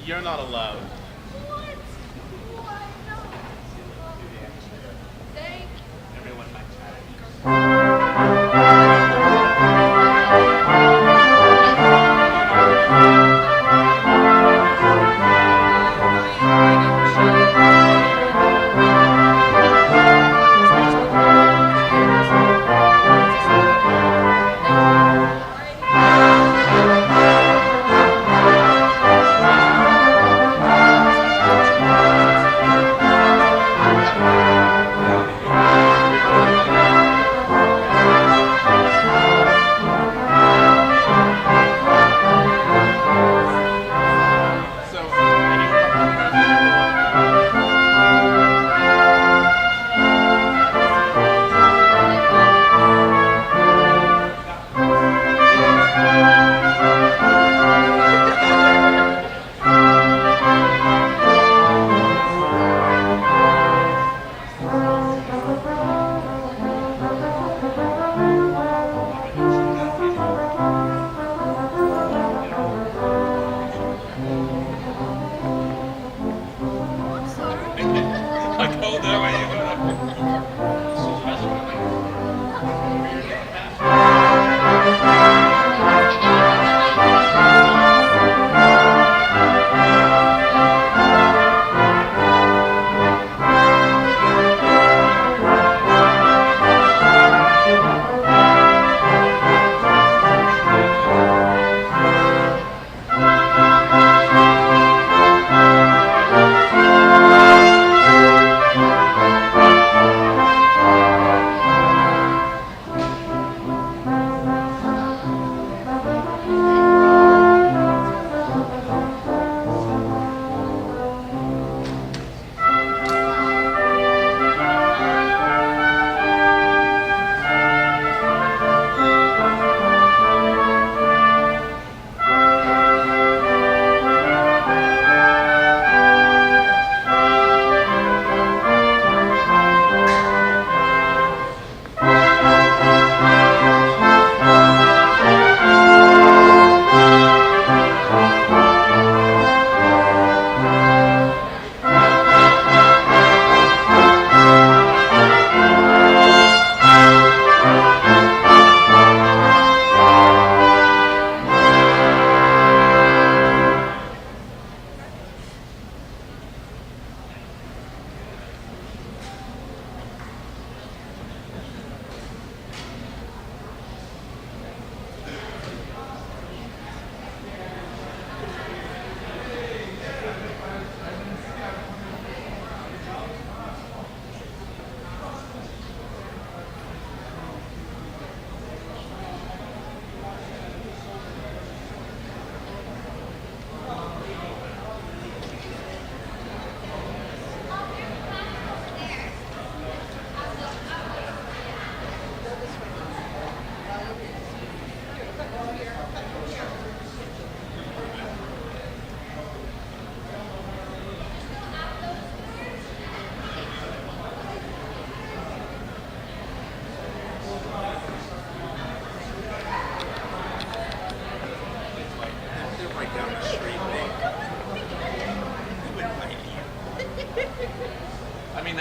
You're not allowed. What? Why not? Thank you. Everyone might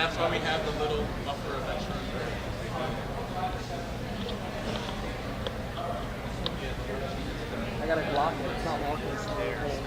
that's why we have the little buffer of extra. I gotta block it. It's not walking. Stairs.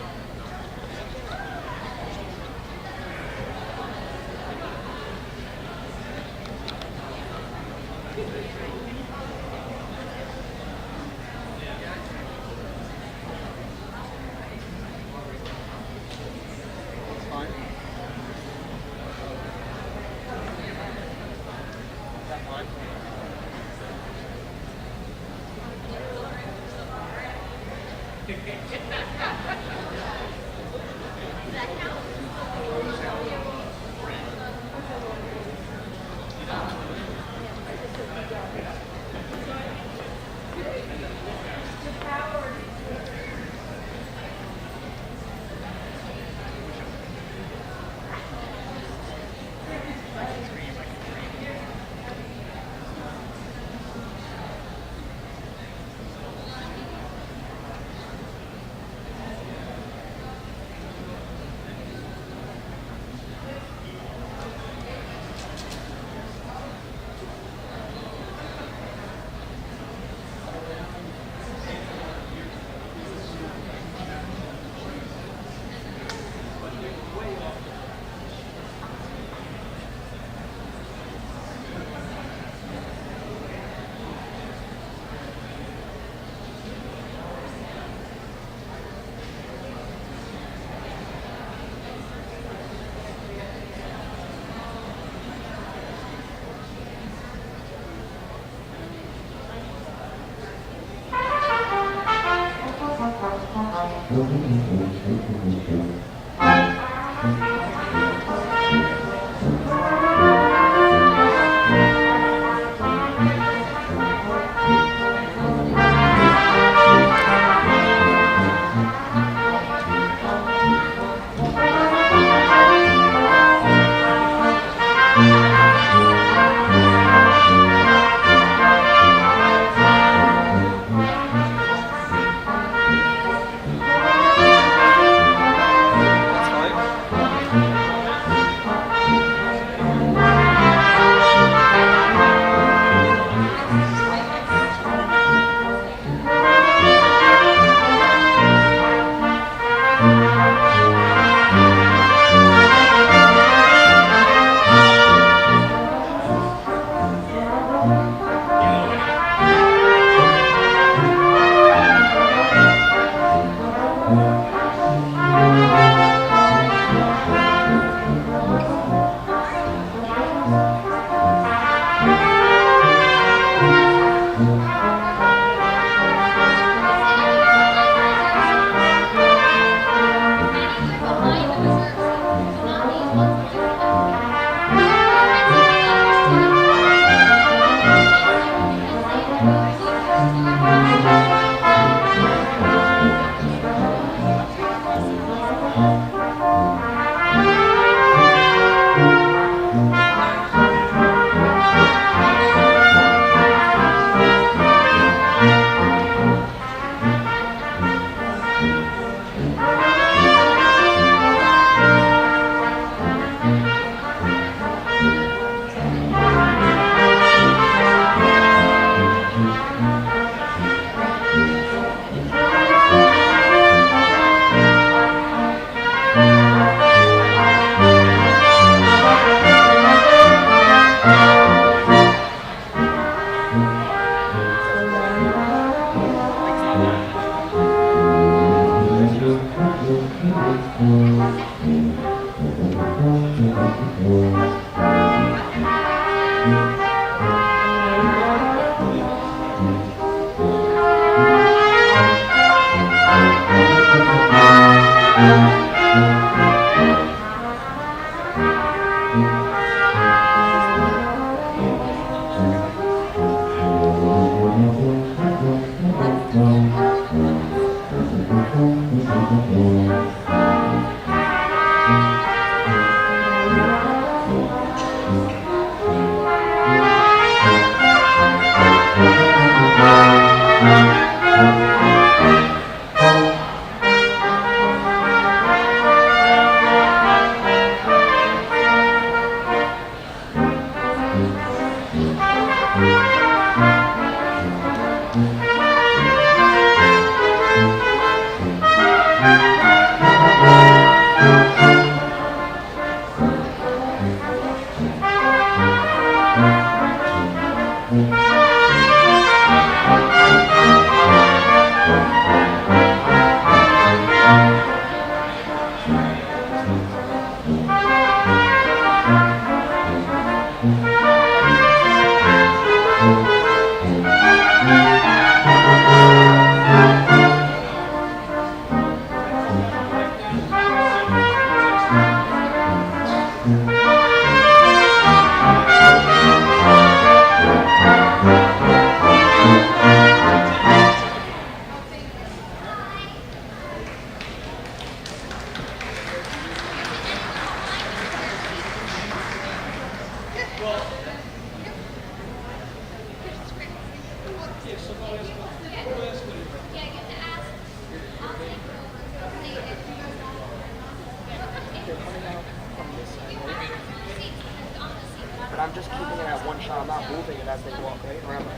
But I'm just keeping it at one shot. I'm not moving it as they walk, right? Or am I?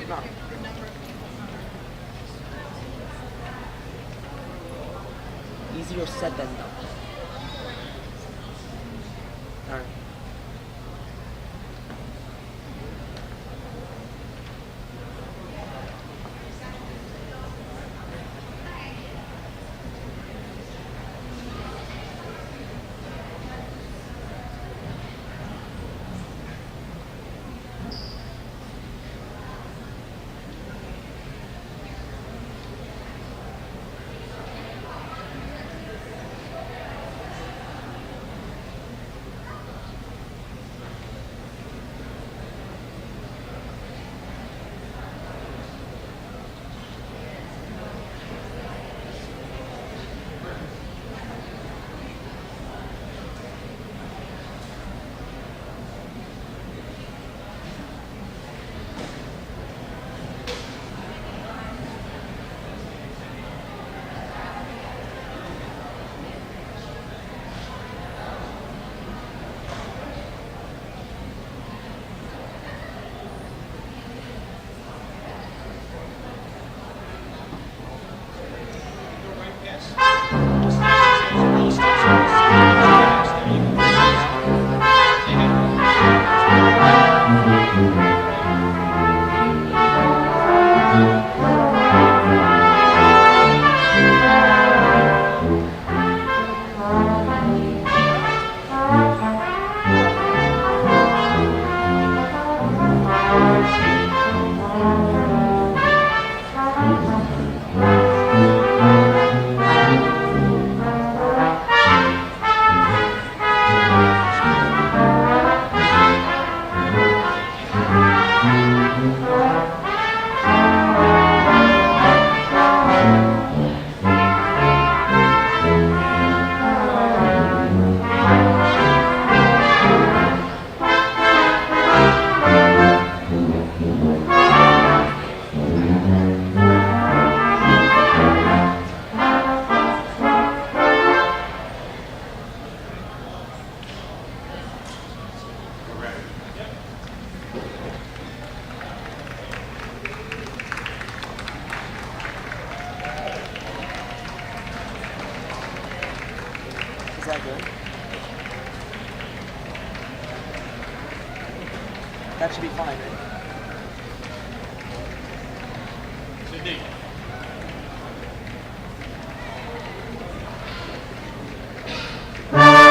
No. Easier said than done. Alright. That should be fine, right? Cindy. That's fine.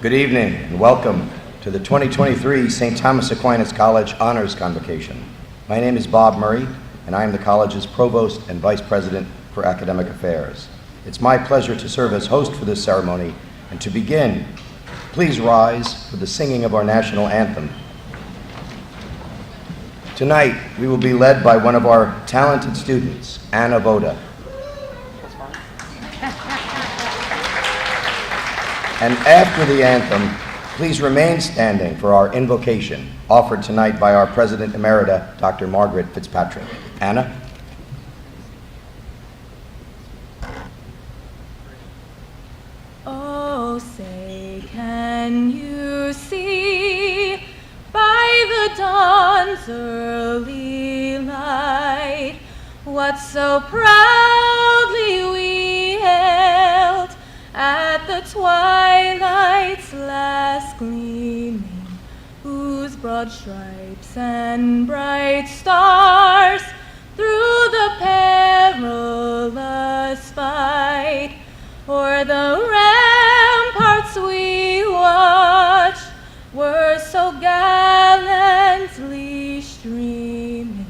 Good evening and welcome to the 2023 St. Thomas Aquinas College Honors Convocation. My name is Bob Murray and I am the college's Provost and Vice President for Academic Affairs. It's my pleasure to serve as host for this ceremony, and to begin, please rise for the singing of our national anthem. Tonight, we will be led by one of our talented students, Anna Voda. That's fine. And after the anthem, please remain standing for our invocation, offered tonight by our President Emerita, Dr. Margaret Fitzpatrick. Anna? say, can you see by the dawn's early light what so proudly we hailed at the twilight's last gleaming, whose broad stripes and bright stars through the perilous fight o'er the ramparts we watched were so gallantly streaming,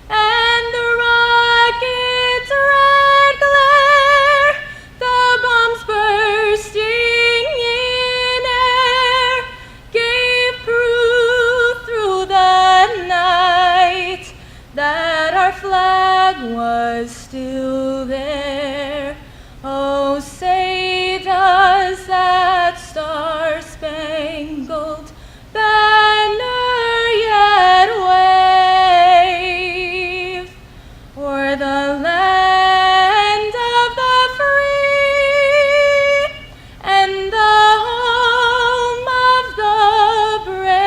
and the rocket's red glare, the bombs bursting in air, gave proof through the night that our flag was still there. Oh, say does that star-spangled banner yet wave o'er the land of the free and the home of the brave?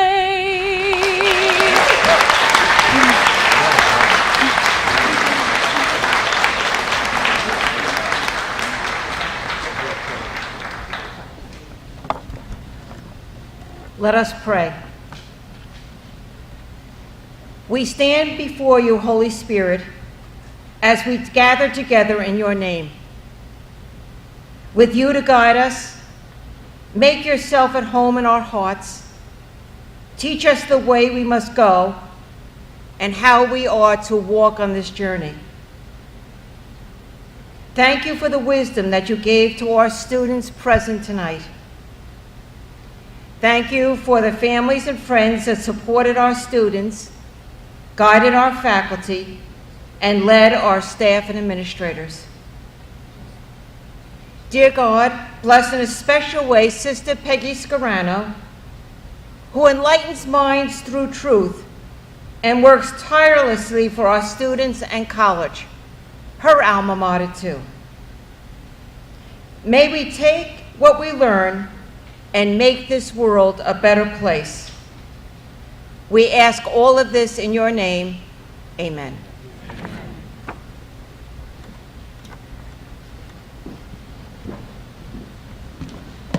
Let us pray. We stand before you, Holy Spirit, as we gather together in your name. With you to guide us, make yourself at home in our hearts. Teach us the way we must go and how we are to walk on this journey. Thank you for the wisdom that you gave to our students present tonight. Thank you for the families and friends that supported our students, guided our faculty, and led our staff and administrators. Dear God, bless in a special way Sister Peggy Scarano, who enlightens minds through truth and works tirelessly for our students and college, her alma mater too. May we take what we learn and make this world a better place. We ask all of this in your name. Amen.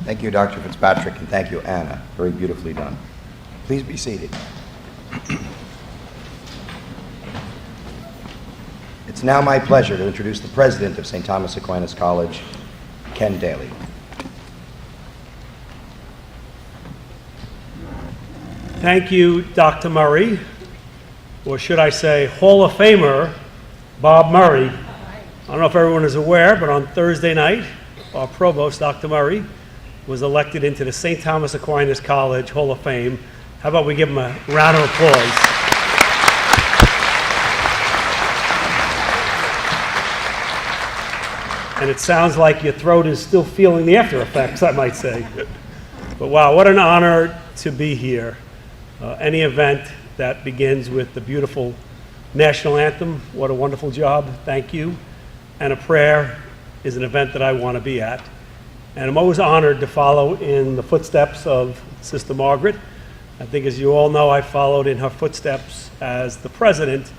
Thank you, Dr. Fitzpatrick, and thank you, Anna. Very beautifully done. Please be seated. It's now my pleasure to introduce the president of St. Thomas Aquinas College, Ken Daly. Thank you, Dr. Murray, or should I say Hall of Famer Bob Murray. I don't know if everyone is aware, but on Thursday night, our provost, Dr. Murray, was elected into the St. Thomas Aquinas College Hall of Fame. How about we give him a round of applause? And it sounds like your throat is still feeling the after effects, I might say. But wow, what an honor to be here. Any event that begins with the beautiful national anthem, what a wonderful job, thank you. And a prayer is an event that I want to be at. And I'm always honored to follow in the footsteps of Sister Margaret. I think, as you all know, I followed in her footsteps as the president,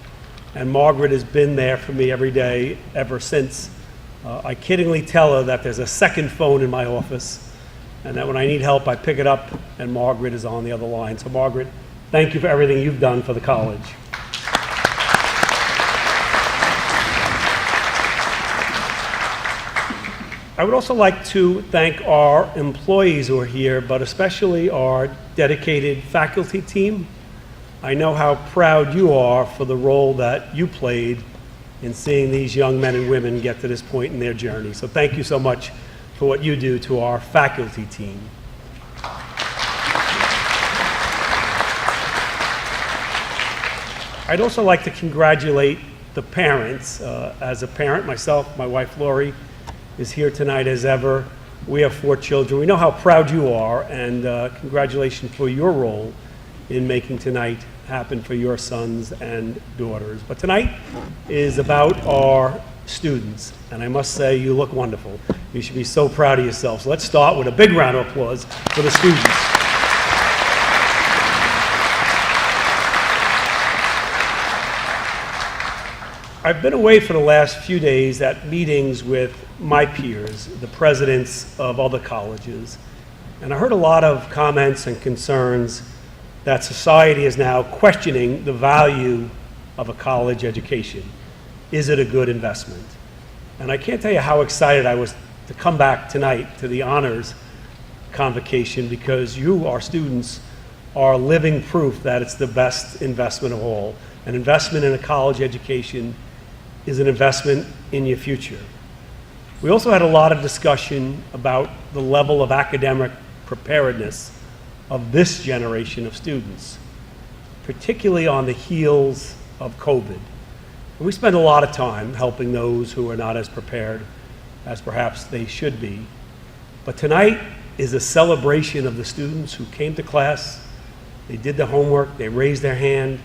and Margaret has been there for me every day ever since. I kiddingly tell her that there's a second phone in my office, and that when I need help, I pick it up, and Margaret is on the other line. So Margaret, thank you for everything you've done for the college. I would also like to thank our employees who are here, but especially our dedicated faculty team. I know how proud you are for the role that you played in seeing these young men and women get to this point in their journey. So thank you so much for what you do to our faculty team. I'd also like to congratulate the parents. As a parent myself, my wife Lori is here tonight as ever. We have 4 children. We know how proud you are, and congratulations for your role in making tonight happen for your sons and daughters. But tonight is about our students. And I must say, you look wonderful. You should be so proud of yourselves. So let's start with a big round of applause for the students. I've been away for the last few days at meetings with my peers, the presidents of other colleges, and I heard a lot of comments and concerns that society is now questioning the value of a college education. Is it a good investment? And I can't tell you how excited I was to come back tonight to the honors convocation, because you, our students, are living proof that it's the best investment of all. An investment in a college education is an investment in your future. We also had a lot of discussion about the level of academic preparedness of this generation of students, particularly on the heels of COVID. And we spend a lot of time helping those who are not as prepared as perhaps they should be. But tonight is a celebration of the students who came to class, they did the homework, they raised their hand,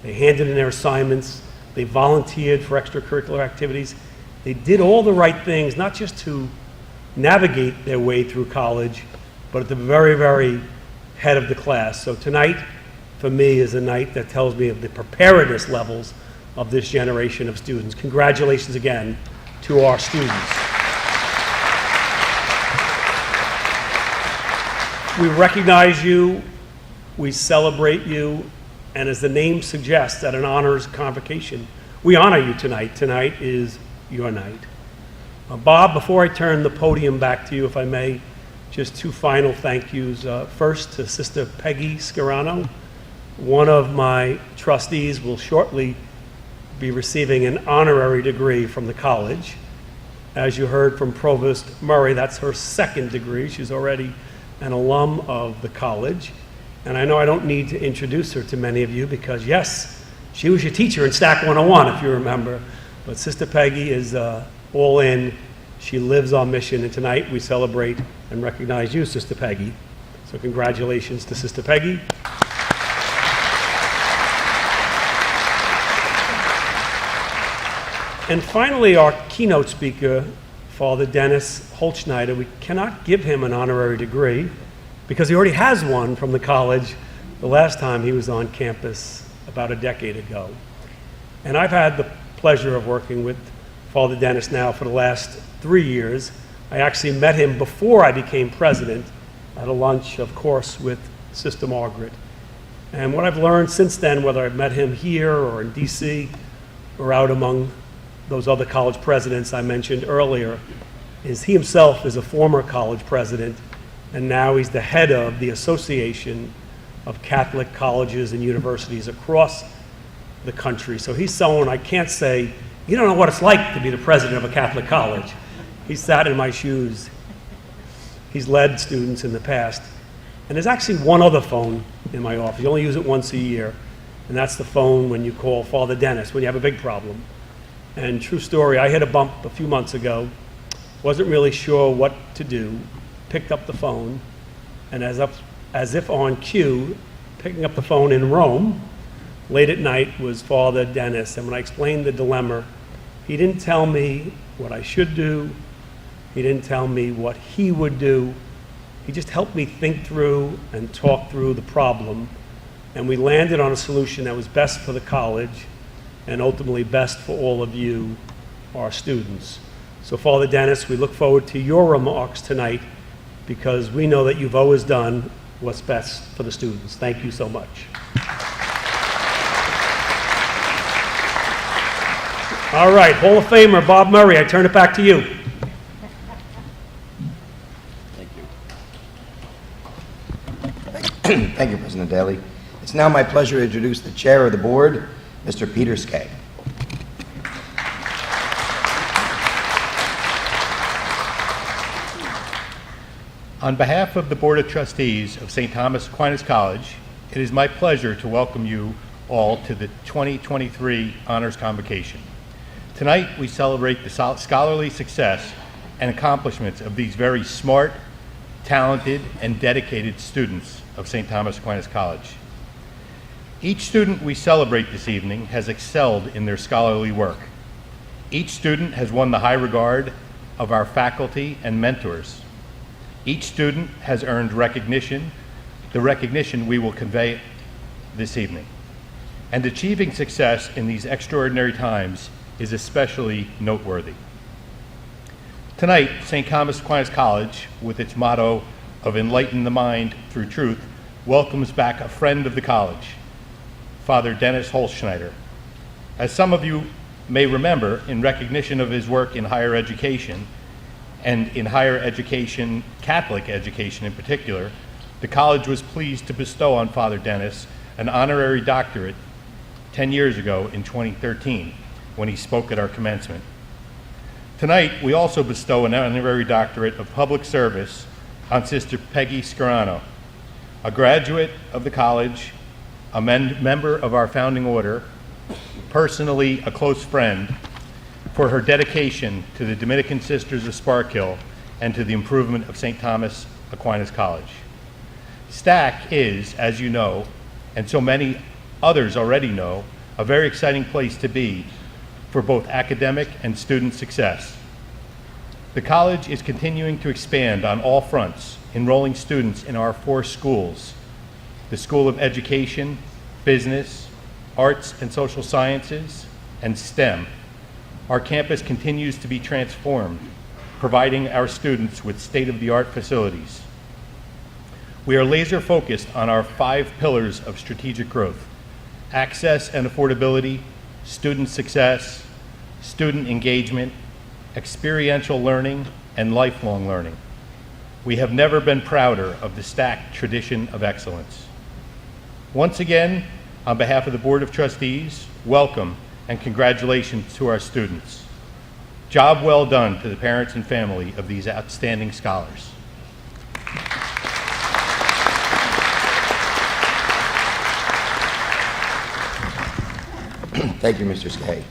they handed in their assignments, they volunteered for extracurricular activities. They did all the right things, not just to navigate their way through college, but at the very, very head of the class. So tonight, for me, is a night that tells me of the preparedness levels of this generation of students. Congratulations again to our students. We recognize you, we celebrate you, and as the name suggests, at an honors convocation, we honor you tonight. Tonight is your night. Bob, before I turn the podium back to you, if I may, just two final thank yous. First, to Sister Peggy Scarano. One of my trustees will shortly be receiving an honorary degree from the college. As you heard from Provost Murray, that's her second degree. She's already an alum of the college. And I know I don't need to introduce her to many of you because, yes, she was your teacher in STAC 101, if you remember. But Sister Peggy is all in. She lives our mission, and tonight we celebrate and recognize you, Sister Peggy. So congratulations to Sister Peggy. And finally, our keynote speaker, Father Dennis Holtschneider. We cannot give him an honorary degree because he already has one from the college the last time he was on campus about a decade ago. And I've had the pleasure of working with Father Dennis now for the last 3 years. I actually met him before I became president at a lunch, of course, with Sister Margaret. And what I've learned since then, whether I've met him here or in DC or out among those other college presidents I mentioned earlier, is he himself is a former college president, and now he's the head of the Association of Catholic Colleges and Universities across the country. So he's someone I can't say, you don't know what it's like to be the president of a Catholic college. He sat in my shoes. He's led students in the past. And there's actually one other phone in my office. You only use it once a year, and that's the phone when you call Father Dennis, when you have a big problem. And true story, I hit a bump a few months ago, wasn't really sure what to do, picked up the phone, and as if on cue, picking up the phone in Rome, late at night, was Father Dennis. And when I explained the dilemma, he didn't tell me what I should do. He didn't tell me what he would do. He just helped me think through and talk through the problem. And we landed on a solution that was best for the college and ultimately best for all of you, our students. So Father Dennis, we look forward to your remarks tonight because we know that you've always done what's best for the students. Thank you so much. All right, Hall of Famer Bob Murray, I turn it back to you. Thank you, President Daly. It's now my pleasure to introduce the chair of the board, Mr. Peter Skay. On behalf of the Board of Trustees of St. Thomas Aquinas College, it is my pleasure to welcome you all to the 2023 Honors Convocation. Tonight, we celebrate the scholarly success and accomplishments of these very smart, talented, and dedicated students of St. Thomas Aquinas College. Each student we celebrate this evening has excelled in their scholarly work. Each student has won the high regard of our faculty and mentors. Each student has earned the recognition we will convey this evening. And achieving success in these extraordinary times is especially noteworthy. Tonight, St. Thomas Aquinas College, with its motto of enlighten the mind through truth, welcomes back a friend of the college, Father Dennis Holzschneider. As some of you may remember, in recognition of his work in higher education, and in higher education, Catholic education in particular, the college was pleased to bestow on Father Dennis an honorary doctorate 10 years ago in 2013, when he spoke at our commencement. Tonight, we also bestow an honorary doctorate of public service on Sister Peggy Scarano, a graduate of the college, a member of our founding order, personally a close friend, for her dedication to the Dominican Sisters of Sparkhill and to the improvement of St. Thomas Aquinas College. STAC is, as you know, and so many others already know, a very exciting place to be for both academic and student success. The college is continuing to expand on all fronts, enrolling students in our 4 schools: the School of Education, Business, Arts and Social Sciences, and STEM. Our campus continues to be transformed, providing our students with state-of-the-art facilities. We are laser focused on our 5 pillars of strategic growth: access and affordability, student success, student engagement, experiential learning, and lifelong learning. We have never been prouder of the STAC tradition of excellence. Once again, on behalf of the Board of Trustees, welcome and congratulations to our students. Job well done to the parents and family of these outstanding scholars. Thank you, Mr. Skay.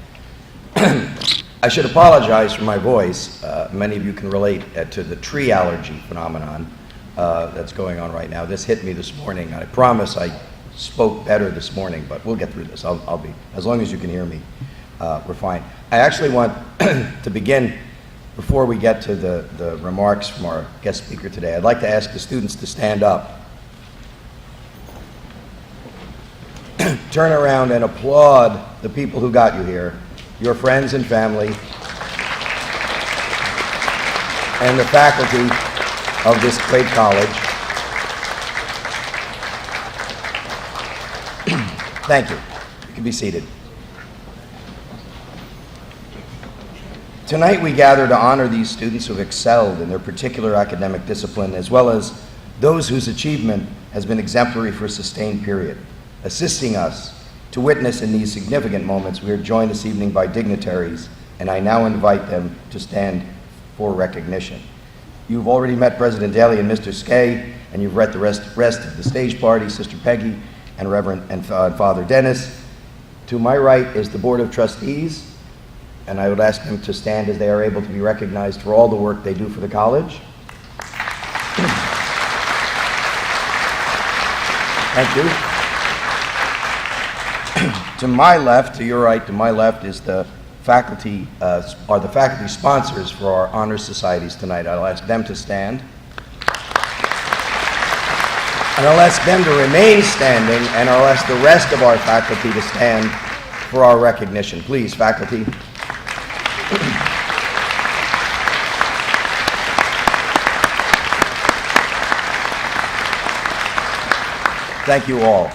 I should apologize for my voice. Many of you can relate to the tree allergy phenomenon that's going on right now. This hit me this morning. I promise I spoke better this morning, but we'll get through this. I'll be, as long as you can hear me, we're fine. I actually want to begin, before we get to the remarks from our guest speaker today, I'd like to ask the students to stand up, turn around and applaud the people who got you here, your friends and family, and the faculty of this great college. Thank you. You can be seated. Tonight we gather to honor these students who have excelled in their particular academic discipline, as well as those whose achievement has been exemplary for a sustained period. Assisting us to witness in these significant moments, we are joined this evening by dignitaries, and I now invite them to stand for recognition. You've already met President Daly and Mr. Skay, and you've met the rest of the stage party, Sister Peggy and Reverend and Father Dennis. To my right is the Board of Trustees, and I would ask them to stand as they are able to be recognized for all the work they do for the college. Thank you. To my left, to your right, to my left is the faculty, are the faculty sponsors for our honor societies tonight. I'll ask them to stand. And I'll ask them to remain standing, and I'll ask the rest of our faculty to stand for our recognition. Please, faculty. Thank you all.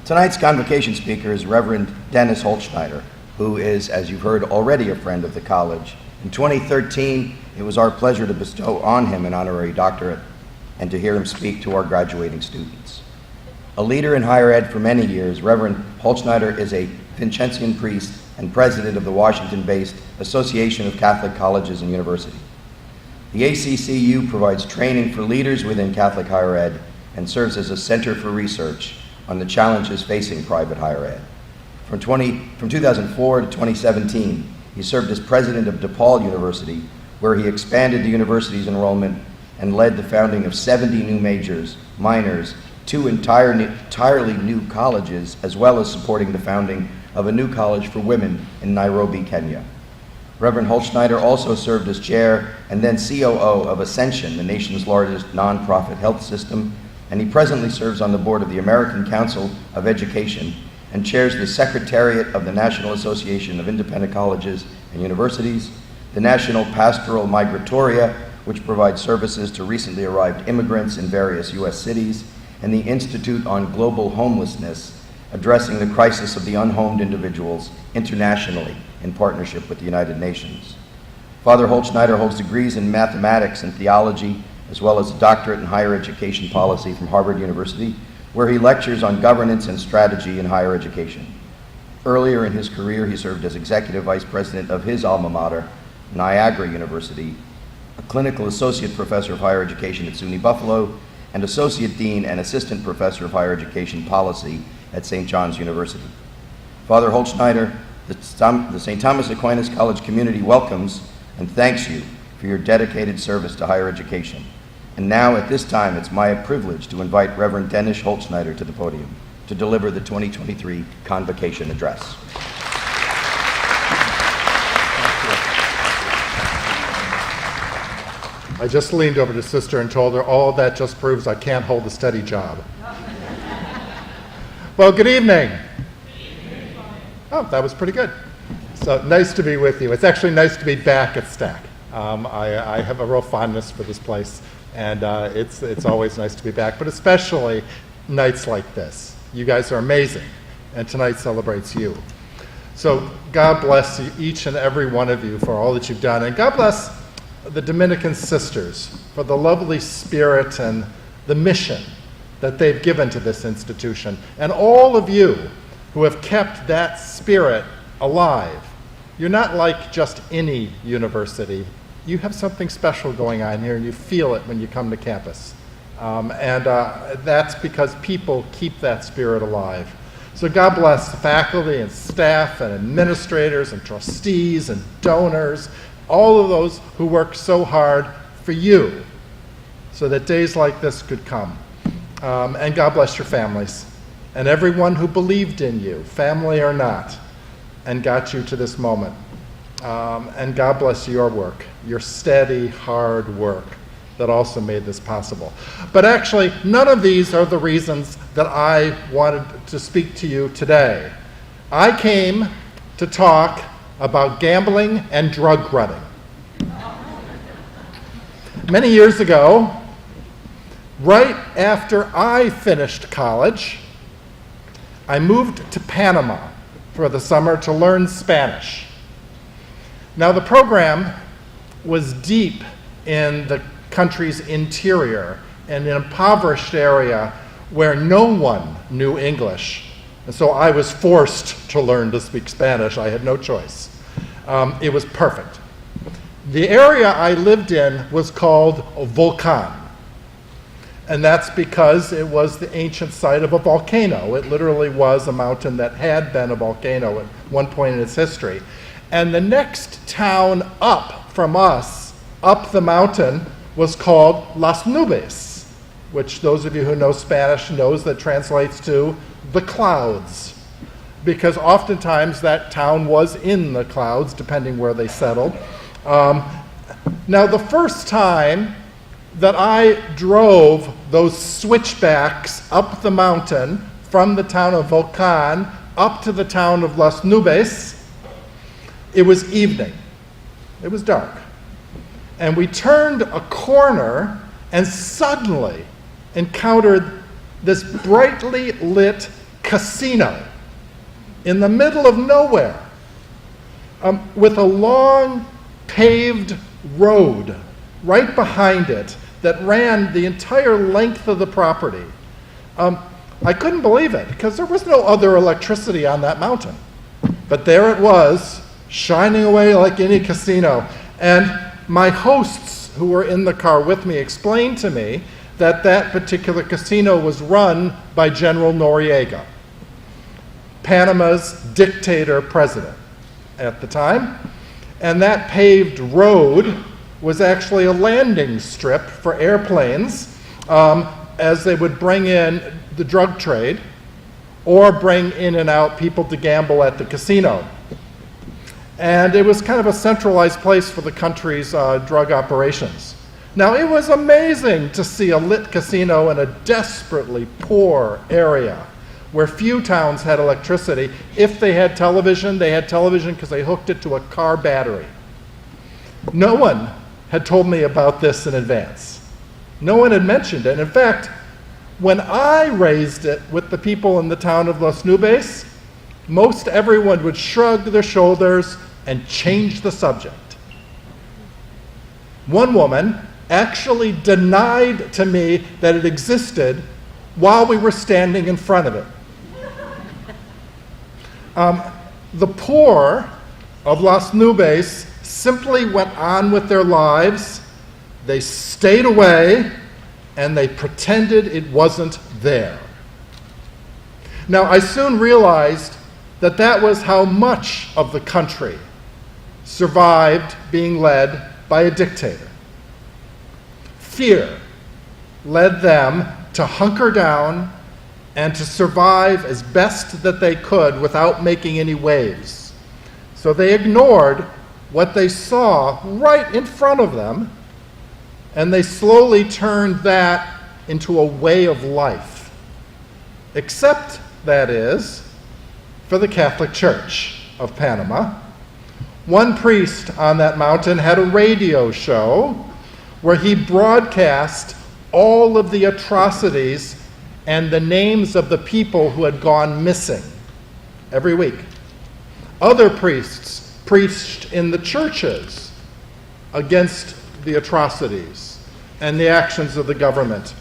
Tonight's convocation speaker is Reverend Dennis Holzschneider, who is, as you've heard, already a friend of the college. In 2013, it was our pleasure to bestow on him an honorary doctorate and to hear him speak to our graduating students. A leader in higher ed for many years, Reverend Holzschneider is a Vincentian priest and president of the Washington-based Association of Catholic Colleges and Universities. The ACCU provides training for leaders within Catholic higher ed and serves as a center for research on the challenges facing private higher ed. From 2004 to 2017, he served as president of DePaul University, where he expanded the university's enrollment and led the founding of 70 new majors, minors, 2 entirely new colleges, as well as supporting the founding of a new college for women in Nairobi, Kenya. Reverend Holzschneider also served as chair and then COO of Ascension, the nation's largest nonprofit health system, and he presently serves on the board of the American Council of Education and chairs the Secretariat of the National Association of Independent Colleges and Universities, the National Pastoral Migratoria, which provides services to recently arrived immigrants in various U.S. cities, and the Institute on Global Homelessness, addressing the crisis of the unhomed individuals internationally in partnership with the United Nations. Father Holzschneider holds degrees in mathematics and theology, as well as a doctorate in higher education policy from Harvard University, where he lectures on governance and strategy in higher education. Earlier in his career, he served as executive vice president of his alma mater, Niagara University, a clinical associate professor of higher education at SUNY Buffalo, and associate dean and assistant professor of higher education policy at St. John's University. Father Holzschneider, the St. Thomas Aquinas College community welcomes and thanks you for your dedicated service to higher education. And now, at this time, it's my privilege to invite Reverend Dennis Holzschneider to the podium to deliver the 2023 Convocation Address. I just leaned over to Sister and told her, "Oh, that just proves I can't hold a steady job." Well, good evening. Oh, that was pretty good. So nice to be with you. It's actually nice to be back at STAC. I have a real fondness for this place, and it's always nice to be back, but especially nights like this. You guys are amazing, and tonight celebrates you. So God bless you, each and every one of you, for all that you've done, and God bless the Dominican sisters for the lovely spirit and the mission that they've given to this institution, and all of you who have kept that spirit alive. You're not like just any university. You have something special going on here, and you feel it when you come to campus. That's because people keep that spirit alive. So God bless the faculty and staff and administrators and trustees and donors, all of those who work so hard for you so that days like this could come. And God bless your families and everyone who believed in you, family or not, and got you to this moment. And God bless your work, your steady, hard work that also made this possible. But actually, none of these are the reasons that I wanted to speak to you today. I came to talk about gambling and drug running. Many years ago, right after I finished college, I moved to Panama for the summer to learn Spanish. Now, the program was deep in the country's interior, in an impoverished area where no one knew English. And so I was forced to learn to speak Spanish. I had no choice. It was perfect. The area I lived in was called Volcan. And that's because it was the ancient site of a volcano. It literally was a mountain that had been a volcano at one point in its history. And the next town up from us, up the mountain, was called Las Nubes, which those of you who know Spanish knows that translates to the clouds, because oftentimes that town was in the clouds, depending where they settled. Now, the first time that I drove those switchbacks up the mountain from the town of Volcan up to the town of Las Nubes, it was evening. It was dark. And we turned a corner and suddenly encountered this brightly lit casino in the middle of nowhere, with a long paved road right behind it that ran the entire length of the property. I couldn't believe it because there was no other electricity on that mountain. But there it was, shining away like any casino. And my hosts who were in the car with me explained to me that that particular casino was run by General Noriega, Panama's dictator president at the time. And that paved road was actually a landing strip for airplanes as they would bring in the drug trade or bring in and out people to gamble at the casino. And it was kind of a centralized place for the country's drug operations. Now, it was amazing to see a lit casino in a desperately poor area where few towns had electricity. If they had television because they hooked it to a car battery. No one had told me about this in advance. No one had mentioned it. In fact, when I raised it with the people in the town of Las Nubes, most everyone would shrug their shoulders and change the subject. One woman actually denied to me that it existed while we were standing in front of it. The poor of Las Nubes simply went on with their lives. They stayed away, and they pretended it wasn't there. Now, I soon realized that that was how much of the country survived being led by a dictator. Fear led them to hunker down and to survive as best that they could without making any waves. So they ignored what they saw right in front of them, and they slowly turned that into a way of life. Except, that is, for the Catholic Church of Panama. One priest on that mountain had a radio show where he broadcast all of the atrocities and the names of the people who had gone missing every week. Other priests preached in the churches against the atrocities and the actions of the government.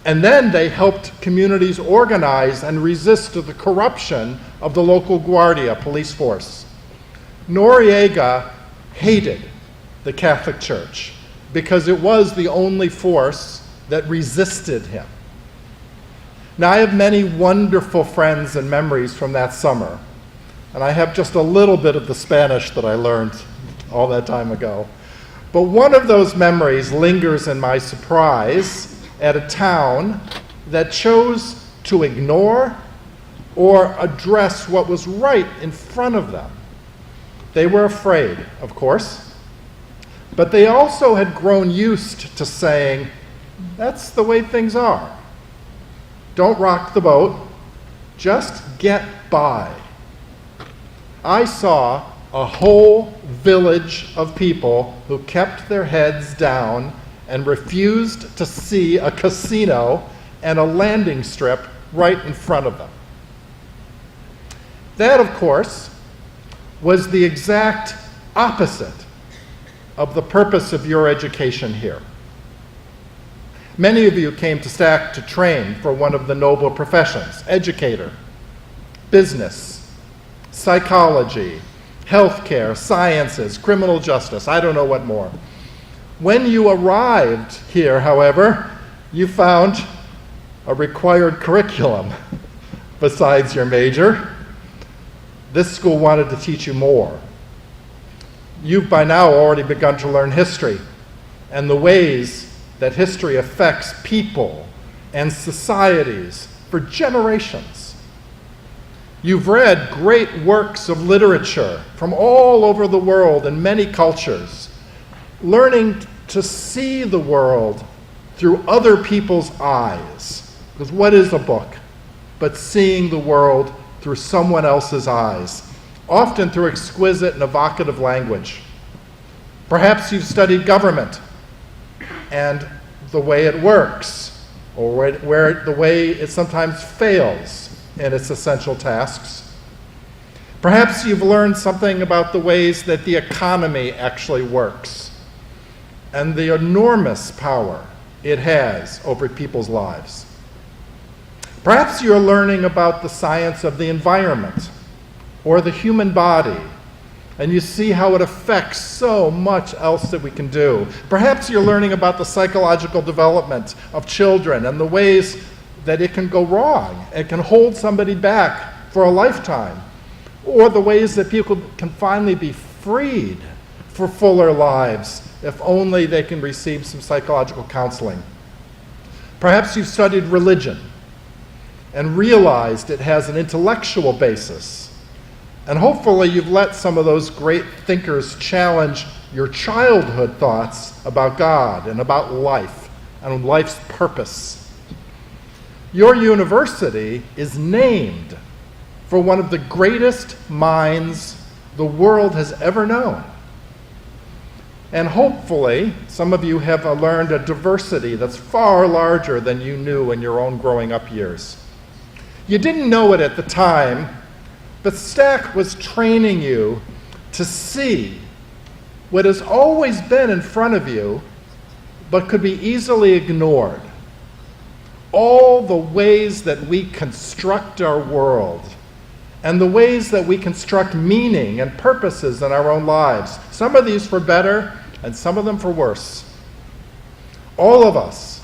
And then they helped communities organize and resist the corruption of the local Guardia police force. Noriega hated the Catholic Church because it was the only force that resisted him. Now, I have many wonderful friends and memories from that summer, and I have just a little bit of the Spanish that I learned all that time ago. But one of those memories lingers in my surprise at a town that chose to ignore or address what was right in front of them. They were afraid, of course, but they also had grown used to saying, that's the way things are. Don't rock the boat, just get by. I saw a whole village of people who kept their heads down and refused to see a casino and a landing strip right in front of them. That, of course, was the exact opposite of the purpose of your education here. Many of you came to STAC to train for one of the noble professions: educator, business, psychology, healthcare, sciences, criminal justice, I don't know what more. When you arrived here, however, you found a required curriculum besides your major. This school wanted to teach you more. You've by now already begun to learn history and the ways that history affects people and societies for generations. You've read great works of literature from all over the world and many cultures, learning to see the world through other people's eyes. Because what is a book but seeing the world through someone else's eyes, often through exquisite and evocative language? Perhaps you've studied government and the way it works, or the way it sometimes fails in its essential tasks. Perhaps you've learned something about the ways that the economy actually works and the enormous power it has over people's lives. Perhaps you're learning about the science of the environment or the human body, and you see how it affects so much else that we can do. Perhaps you're learning about the psychological development of children and the ways that it can go wrong. It can hold somebody back for a lifetime, or the ways that people can finally be freed for fuller lives if only they can receive some psychological counseling. Perhaps you've studied religion and realized it has an intellectual basis. And hopefully you've let some of those great thinkers challenge your childhood thoughts about God and about life and life's purpose. Your university is named for one of the greatest minds the world has ever known. And hopefully, some of you have learned a diversity that's far larger than you knew in your own growing up years. You didn't know it at the time, but STAC was training you to see what has always been in front of you, but could be easily ignored. All the ways that we construct our world, and the ways that we construct meaning and purposes in our own lives. Some of these for better, and some of them for worse. All of us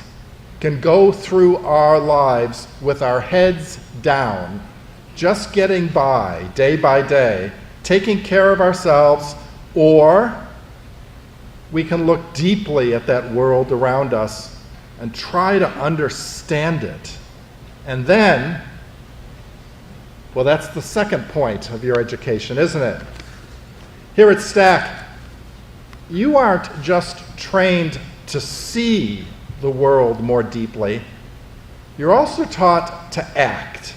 can go through our lives with our heads down, just getting by day, taking care of ourselves, or we can look deeply at that world around us and try to understand it. And then, well, that's the second point of your education, isn't it? Here at STAC, you aren't just trained to see the world more deeply, you're also taught to act.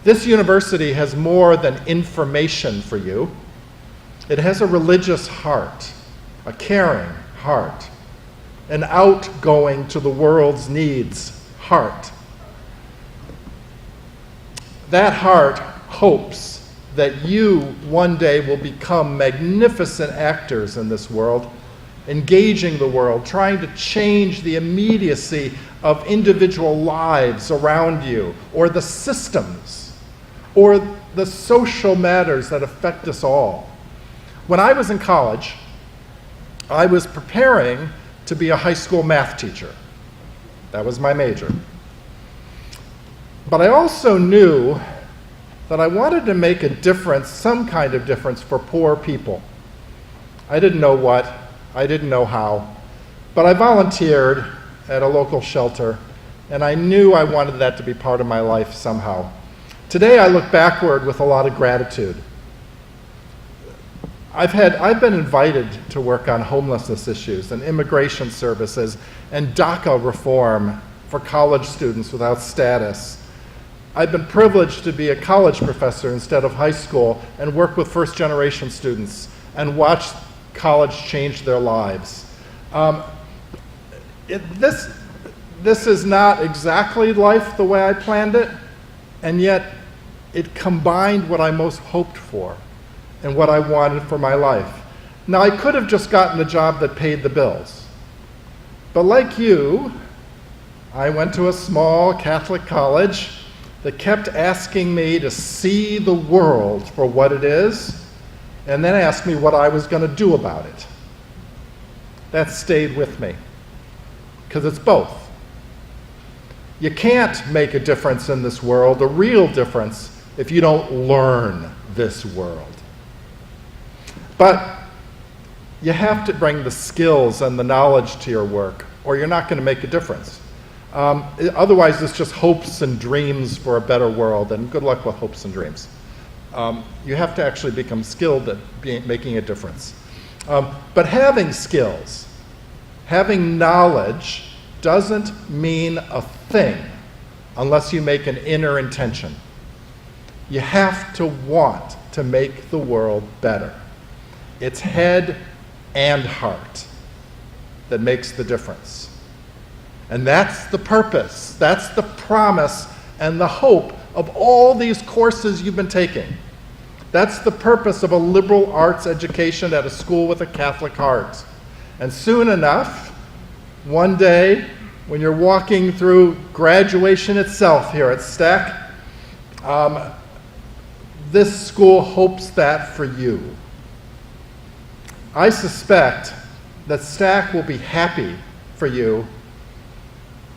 This university has more than information for you. It has a religious heart, a caring heart, an outgoing to the world's needs heart. That heart hopes that you one day will become magnificent actors in this world, engaging the world, trying to change the immediacy of individual lives around you, or the systems, or the social matters that affect us all. When I was in college, I was preparing to be a high school math teacher. That was my major. But I also knew that I wanted to make a difference, some kind of difference for poor people. I didn't know what, I didn't know how, but I volunteered at a local shelter, and I knew I wanted that to be part of my life somehow. Today I look backward with a lot of gratitude. I've been invited to work on homelessness issues and immigration services and DACA reform for college students without status. I've been privileged to be a college professor instead of high school and work with first-generation students and watch college change their lives. This is not exactly life the way I planned it, and yet it combined what I most hoped for and what I wanted for my life. Now, I could have just gotten a job that paid the bills, but like you, I went to a small Catholic college that kept asking me to see the world for what it is, and then asked me what I was going to do about it. That stayed with me, because it's both. You can't make a difference in this world, a real difference, if you don't learn this world. But you have to bring the skills and the knowledge to your work, or you're not going to make a difference. Otherwise, it's just hopes and dreams for a better world, and good luck with hopes and dreams. You have to actually become skilled at making a difference. But having skills, having knowledge, doesn't mean a thing unless you make an inner intention. You have to want to make the world better. It's head and heart that makes the difference. And that's the purpose, that's the promise and the hope of all these courses you've been taking. That's the purpose of a liberal arts education at a school with a Catholic heart. And soon enough, one day, when you're walking through graduation itself here at STAC, this school hopes that for you. I suspect that STAC will be happy for you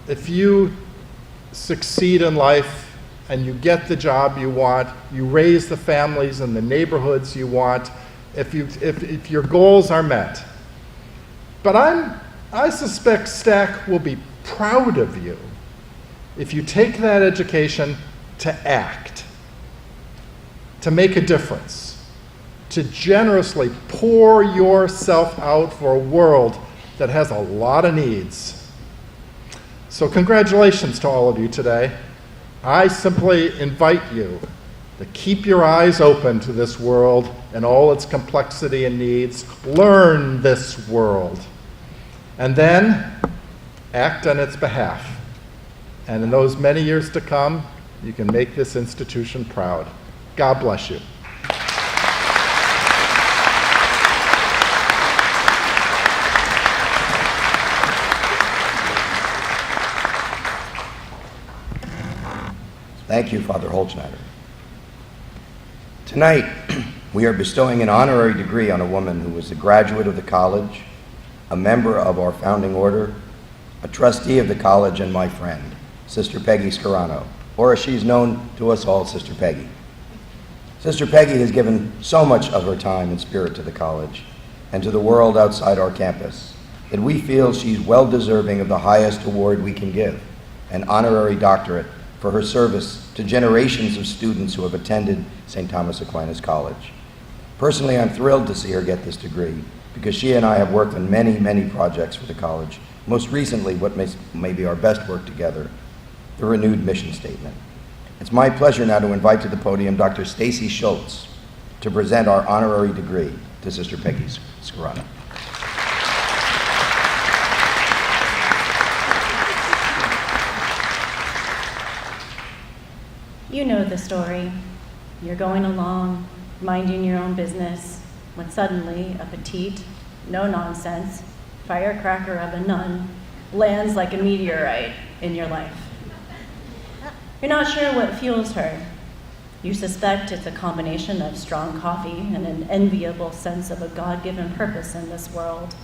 if you succeed in life and you get the job you want, you raise the families and the neighborhoods you want, if your goals are met. But I suspect STAC will be proud of you if you take that education to act, to make a difference, to generously pour yourself out for a world that has a lot of needs. So congratulations to all of you today. I simply invite you to keep your eyes open to this world and all its complexity and needs. Learn this world. And then act on its behalf. And in those many years to come, you can make this institution proud. God bless you. Thank you, Father Holzschneider. Tonight, we are bestowing an honorary degree on a woman who was a graduate of the college, a member of our founding order, a trustee of the college, and my friend, Sister Peggy Scarano, or as she's known to us all, Sister Peggy. Sister Peggy has given so much of her time and spirit to the college and to the world outside our campus that we feel she's well deserving of the highest award we can give, an honorary doctorate for her service to generations of students who have attended St. Thomas Aquinas College. Personally, I'm thrilled to see her get this degree because she and I have worked on many, many projects for the college, most recently what may be our best work together, the renewed mission statement. It's my pleasure now to invite to the podium Dr. Stacy Schultz to present our honorary degree to Sister Peggy Scarano. You know the story. You're going along, minding your own business, when suddenly a petite, no-nonsense, firecracker of a nun lands like a meteorite in your life. You're not sure what fuels her. You suspect it's a combination of strong coffee and an enviable sense of a God-given purpose in this world.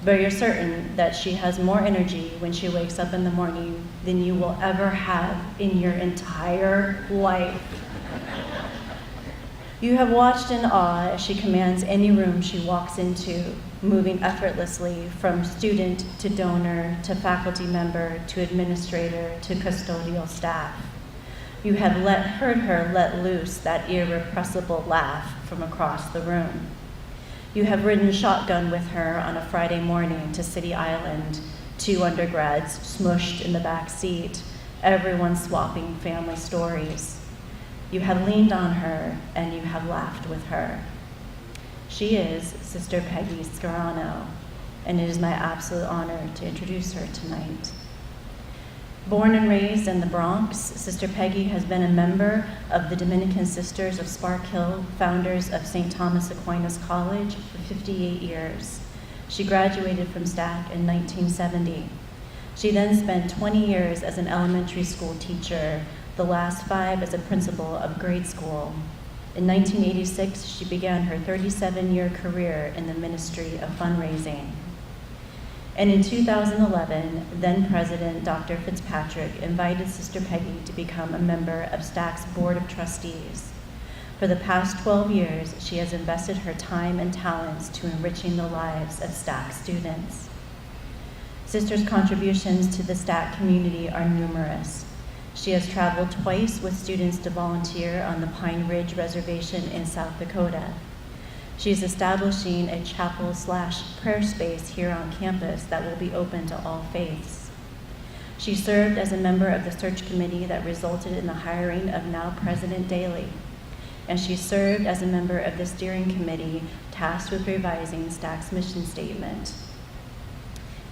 But you're certain that she has more energy when she wakes up in the morning than you will ever have in your entire life. You have watched in awe as she commands any room she walks into, moving effortlessly from student to donor to faculty member to administrator to custodial staff. You have heard her let loose that irrepressible laugh from across the room. You have ridden shotgun with her on a Friday morning to City Island, 2 undergrads smushed in the back seat, everyone swapping family stories. You have leaned on her and you have laughed with her. She is Sister Peggy Scarano, and it is my absolute honor to introduce her tonight. Born and raised in the Bronx, Sister Peggy has been a member of the Dominican Sisters of Spark Hill, founders of St. Thomas Aquinas College for 58 years. She graduated from STAC in 1970. She then spent 20 years as an elementary school teacher, the last 5 as a principal of grade school. In 1986, she began her 37-year career in the Ministry of Fundraising. And in 2011, then-President Dr. Fitzpatrick invited Sister Peggy to become a member of STAC's Board of Trustees. For the past 12 years, she has invested her time and talents to enriching the lives of STAC students. Sister's contributions to the STAC community are numerous. She has traveled twice with students to volunteer on the Pine Ridge Reservation in South Dakota. She's establishing a chapel/prayer space here on campus that will be open to all faiths. She served as a member of the search committee that resulted in the hiring of now President Daley. And she served as a member of the steering committee tasked with revising STAC's mission statement.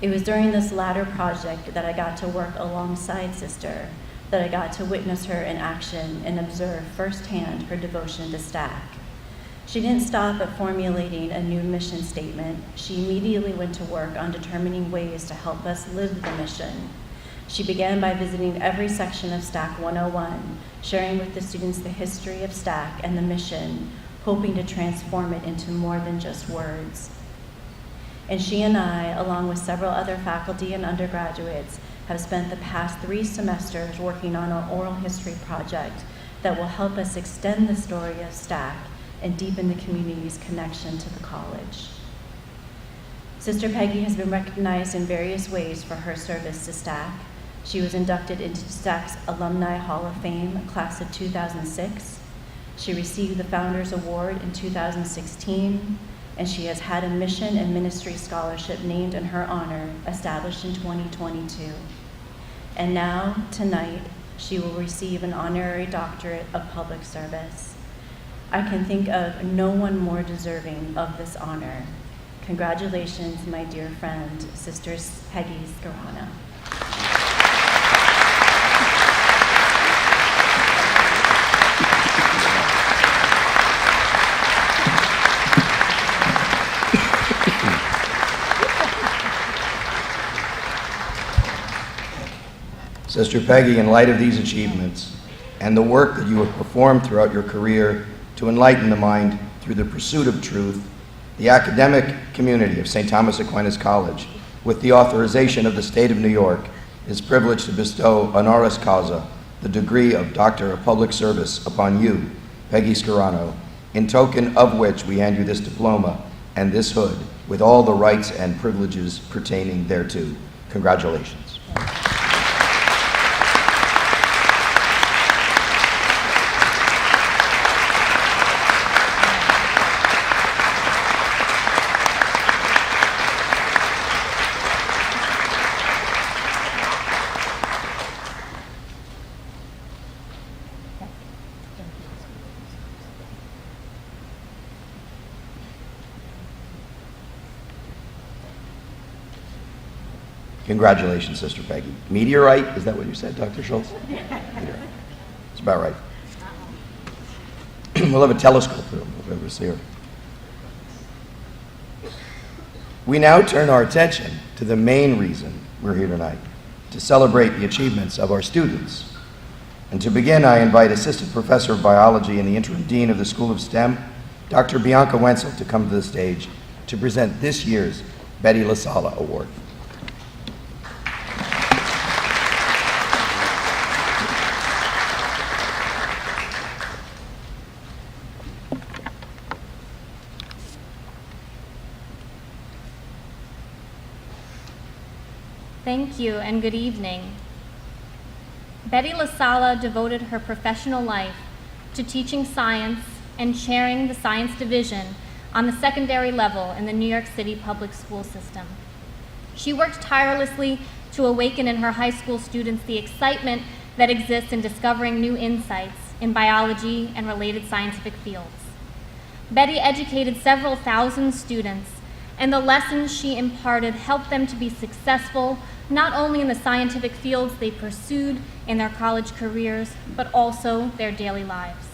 It was during this latter project that I got to work alongside Sister, that I got to witness her in action and observe firsthand her devotion to STAC. She didn't stop at formulating a new mission statement. She immediately went to work on determining ways to help us live the mission. She began by visiting every section of STAC 101, sharing with the students the history of STAC and the mission, hoping to transform it into more than just words. And she and I, along with several other faculty and undergraduates, have spent the past 3 semesters working on an oral history project that will help us extend the story of STAC and deepen the community's connection to the college. Sister Peggy has been recognized in various ways for her service to STAC. She was inducted into STAC's Alumni Hall of Fame, class of 2006. She received the Founders Award in 2016, and she has had a Mission and Ministry Scholarship named in her honor, established in 2022. And now, tonight, she will receive an Honorary Doctorate of Public Service. I can think of no one more deserving of this honor. Congratulations, my dear friend, Sister Peggy Scarano. Sister Peggy, in light of these achievements and the work that you have performed throughout your career to enlighten the mind through the pursuit of truth, the academic community of St. Thomas Aquinas College, with the authorization of the State of New York, is privileged to bestow honoris causa, the degree of Doctor of Public Service, upon you, Peggy Scarano, in token of which we hand you this diploma and this hood with all the rights and privileges pertaining thereto. Congratulations. Congratulations, Sister Peggy. Meteorite, is that what you said, Dr. Schultz? Meteorite. It's about right. We'll have a telescope if we ever see her. We now turn our attention to the main reason we're here tonight, to celebrate the achievements of our students. And to begin, I invite Assistant Professor of Biology and the Interim Dean of the School of STEM, Dr. Bianca Wenzel, to come to the stage to present this year's Betty LaSala Award. Thank you and good evening. Betty LaSala devoted her professional life to teaching science and chairing the science division on the secondary level in the New York City public school system. She worked tirelessly to awaken in her high school students the excitement that exists in discovering new insights in biology and related scientific fields. Betty educated several thousand students, and the lessons she imparted helped them to be successful not only in the scientific fields they pursued in their college careers, but also their daily lives.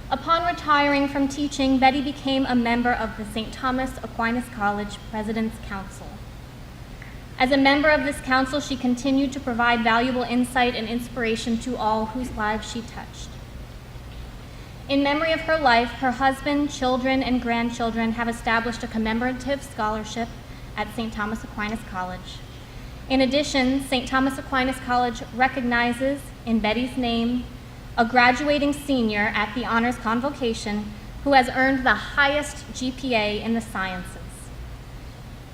Upon retiring from teaching, Betty became a member of the St. Thomas Aquinas College President's Council. As a member of this council, she continued to provide valuable insight and inspiration to all whose lives she touched. In memory of her life, her husband, children, and grandchildren have established a commemorative scholarship at St. Thomas Aquinas College. In addition, St. Thomas Aquinas College recognizes, in Betty's name, a graduating senior at the Honors Convocation who has earned the highest GPA in the sciences.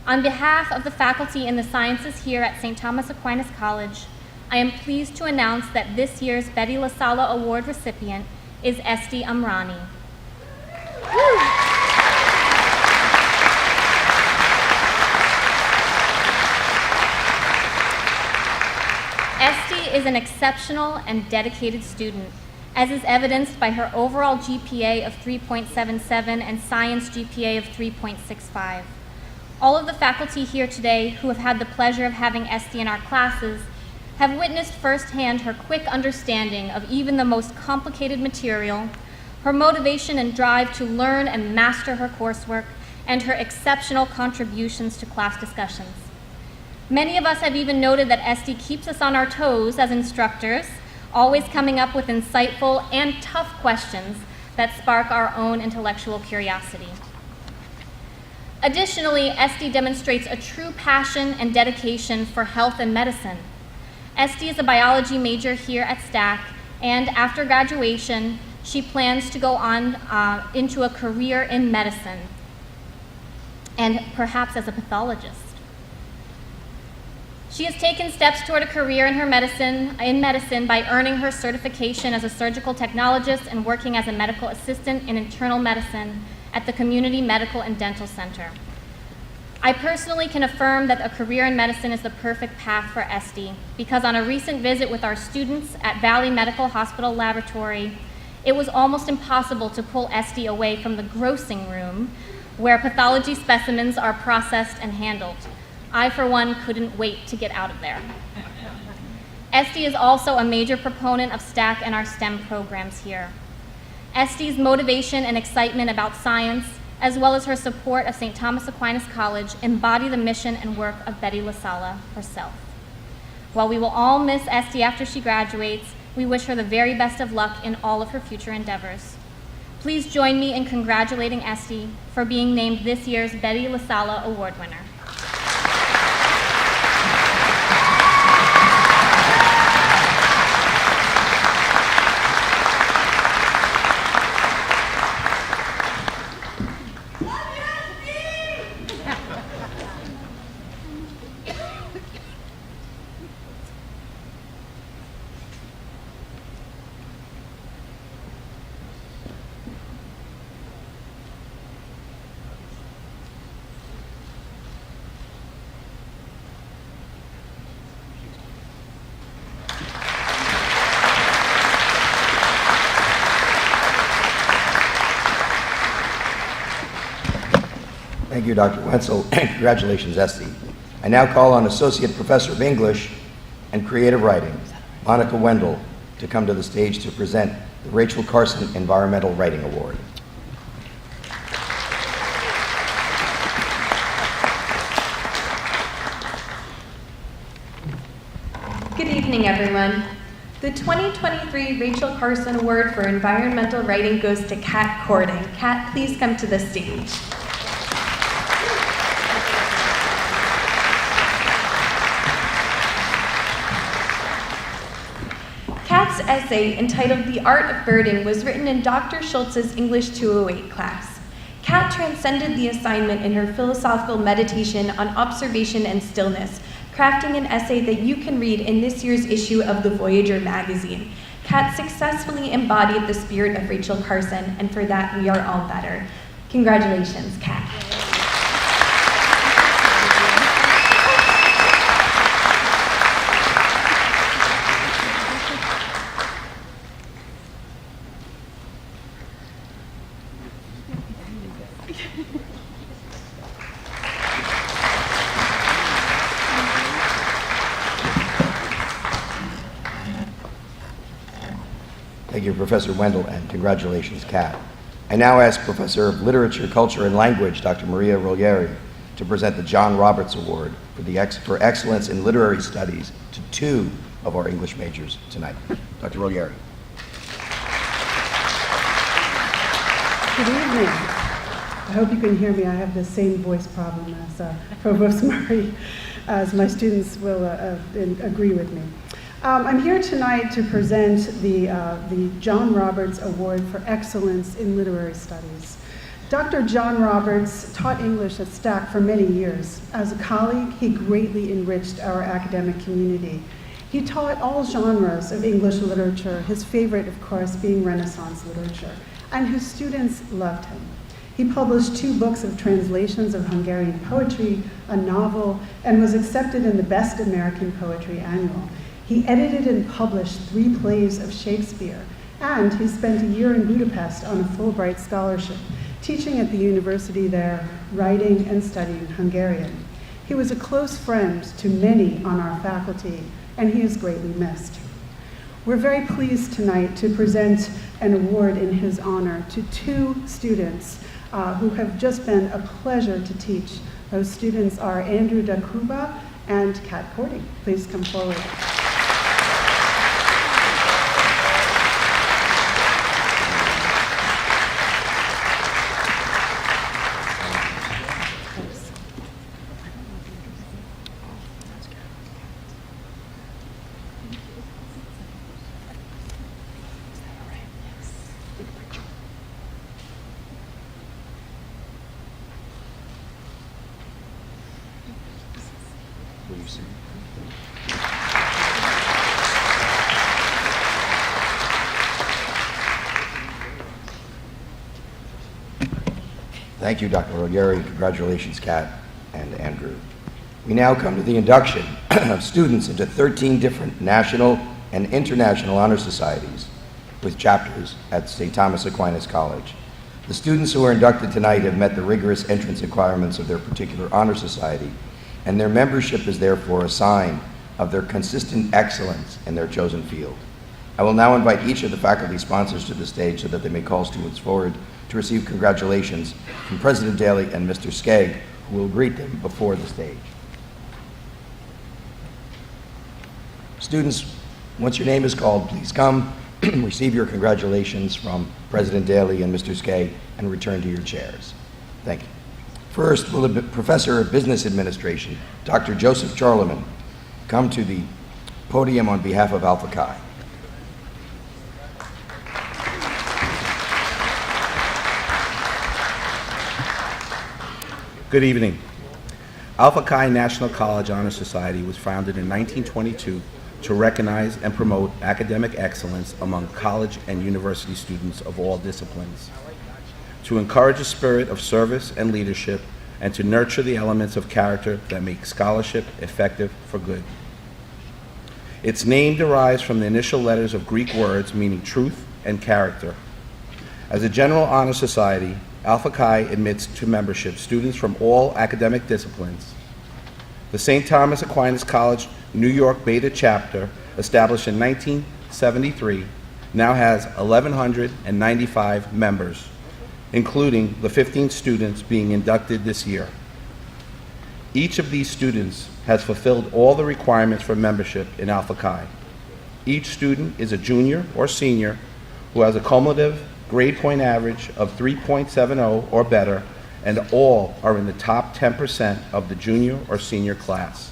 On behalf of the faculty in the sciences here at St. Thomas Aquinas College, I am pleased to announce that this year's Betty LaSala Award recipient is Esti Amrani. Esti is an exceptional and dedicated student, as is evidenced by her overall GPA of 3.77 and science GPA of 3.65. All of the faculty here today who have had the pleasure of having Esti in our classes have witnessed firsthand her quick understanding of even the most complicated material, her motivation and drive to learn and master her coursework, and her exceptional contributions to class discussions. Many of us have even noted that Esti keeps us on our toes as instructors, always coming up with insightful and tough questions that spark our own intellectual curiosity. Additionally, Esti demonstrates a true passion and dedication for health and medicine. Esti is a biology major here at STAC, and after graduation, she plans to go on into a career in medicine, and perhaps as a pathologist. She has taken steps toward a career in medicine by earning her certification as a surgical technologist and working as a medical assistant in internal medicine at the Community Medical and Dental Center. I personally can affirm that a career in medicine is the perfect path for Esty because on a recent visit with our students at Valley Medical Hospital Laboratory, it was almost impossible to pull Esty away from the grossing room where pathology specimens are processed and handled. I, for one, couldn't wait to get out of there. Esty is also a major proponent of STAC and our STEM programs here. Esty's motivation and excitement about science, as well as her support of St. Thomas Aquinas College, embody the mission and work of Betty LaSala herself. While we will all miss Esty after she graduates, we wish her the very best of luck in all of her future endeavors. Please join me in congratulating Esty for being named this year's Betty LaSala Award winner. Thank you, Dr. Wenzel, and congratulations, Esty. I now call on Associate Professor of English and Creative Writing, Monica Wendell, to come to the stage to present the Rachel Carson Environmental Writing Award. Good evening, everyone. The 2023 Rachel Carson Award for Environmental Writing goes to Kat Cording. Kat, please come to the stage. Kat's essay, entitled The Art of Birding, was written in Dr. Schultz's English 208 class. Kat transcended the assignment in her philosophical meditation on observation and stillness, crafting an essay that you can read in this year's issue of the Voyager magazine. Kat successfully embodied the spirit of Rachel Carson, and for that we are all better. Congratulations, Kat. Thank you, Professor Wendell, and congratulations, Kat. I now ask Professor of Literature, Culture, and Language, Dr. Maria Roglieri, to present the John Roberts Award for excellence in literary studies to two of our English majors tonight. Dr. Roglieri. Good evening. I hope you can hear me. I have the same voice problem as Provost Murray, as my students will agree with me. I'm here tonight to present the John Roberts Award for Excellence in Literary Studies. Dr. John Roberts taught English at STAC for many years. As a colleague, he greatly enriched our academic community. He taught all genres of English literature, his favorite, of course, being Renaissance literature, and his students loved him. He published 2 books of translations of Hungarian poetry, a novel, and was accepted in the Best American Poetry Annual. He edited and published 3 plays of Shakespeare, and he spent a year in Budapest on a Fulbright scholarship, teaching at the university there, writing and studying Hungarian. He was a close friend to many on our faculty, and he is greatly missed. We're very pleased tonight to present an award in his honor to 2 students who have just been a pleasure to teach. Those students are Andrew Dakuba and Kat Cording. Please come forward. Will you sing? Thank you, Dr. Honorary. Congratulations, Kat and Andrew. We now come to the induction of students into 13 different national and international honor societies with chapters at St. Thomas Aquinas College. The students who are inducted tonight have met the rigorous entrance requirements of their particular honor society, and their membership is therefore a sign of their consistent excellence in their chosen field. I will now invite each of the faculty sponsors to the stage so that they may call students forward to receive congratulations from President Daly and Mr. Skegg, who will greet them before the stage. Students, once your name is called, please come, receive your congratulations from President Daly and Mr. Skegg, and return to your chairs. Thank you. First, will the Professor of Business Administration, Dr. Joseph Charleman, come to the podium on behalf of Alpha Chi. Good evening. Alpha Chi National College Honor Society was founded in 1922 to recognize and promote academic excellence among college and university students of all disciplines, to encourage a spirit of service and leadership, and to nurture the elements of character that make scholarship effective for good. Its name derives from the initial letters of Greek words meaning truth and character. As a general honor society, Alpha Chi admits to membership students from all academic disciplines. The St. Thomas Aquinas College New York Beta chapter, established in 1973, now has 1,195 members, including the 15 students being inducted this year. Each of these students has fulfilled all the requirements for membership in Alpha Chi. Each student is a junior or senior who has a cumulative grade point average of 3.70 or better, and all are in the top 10% of the junior or senior class.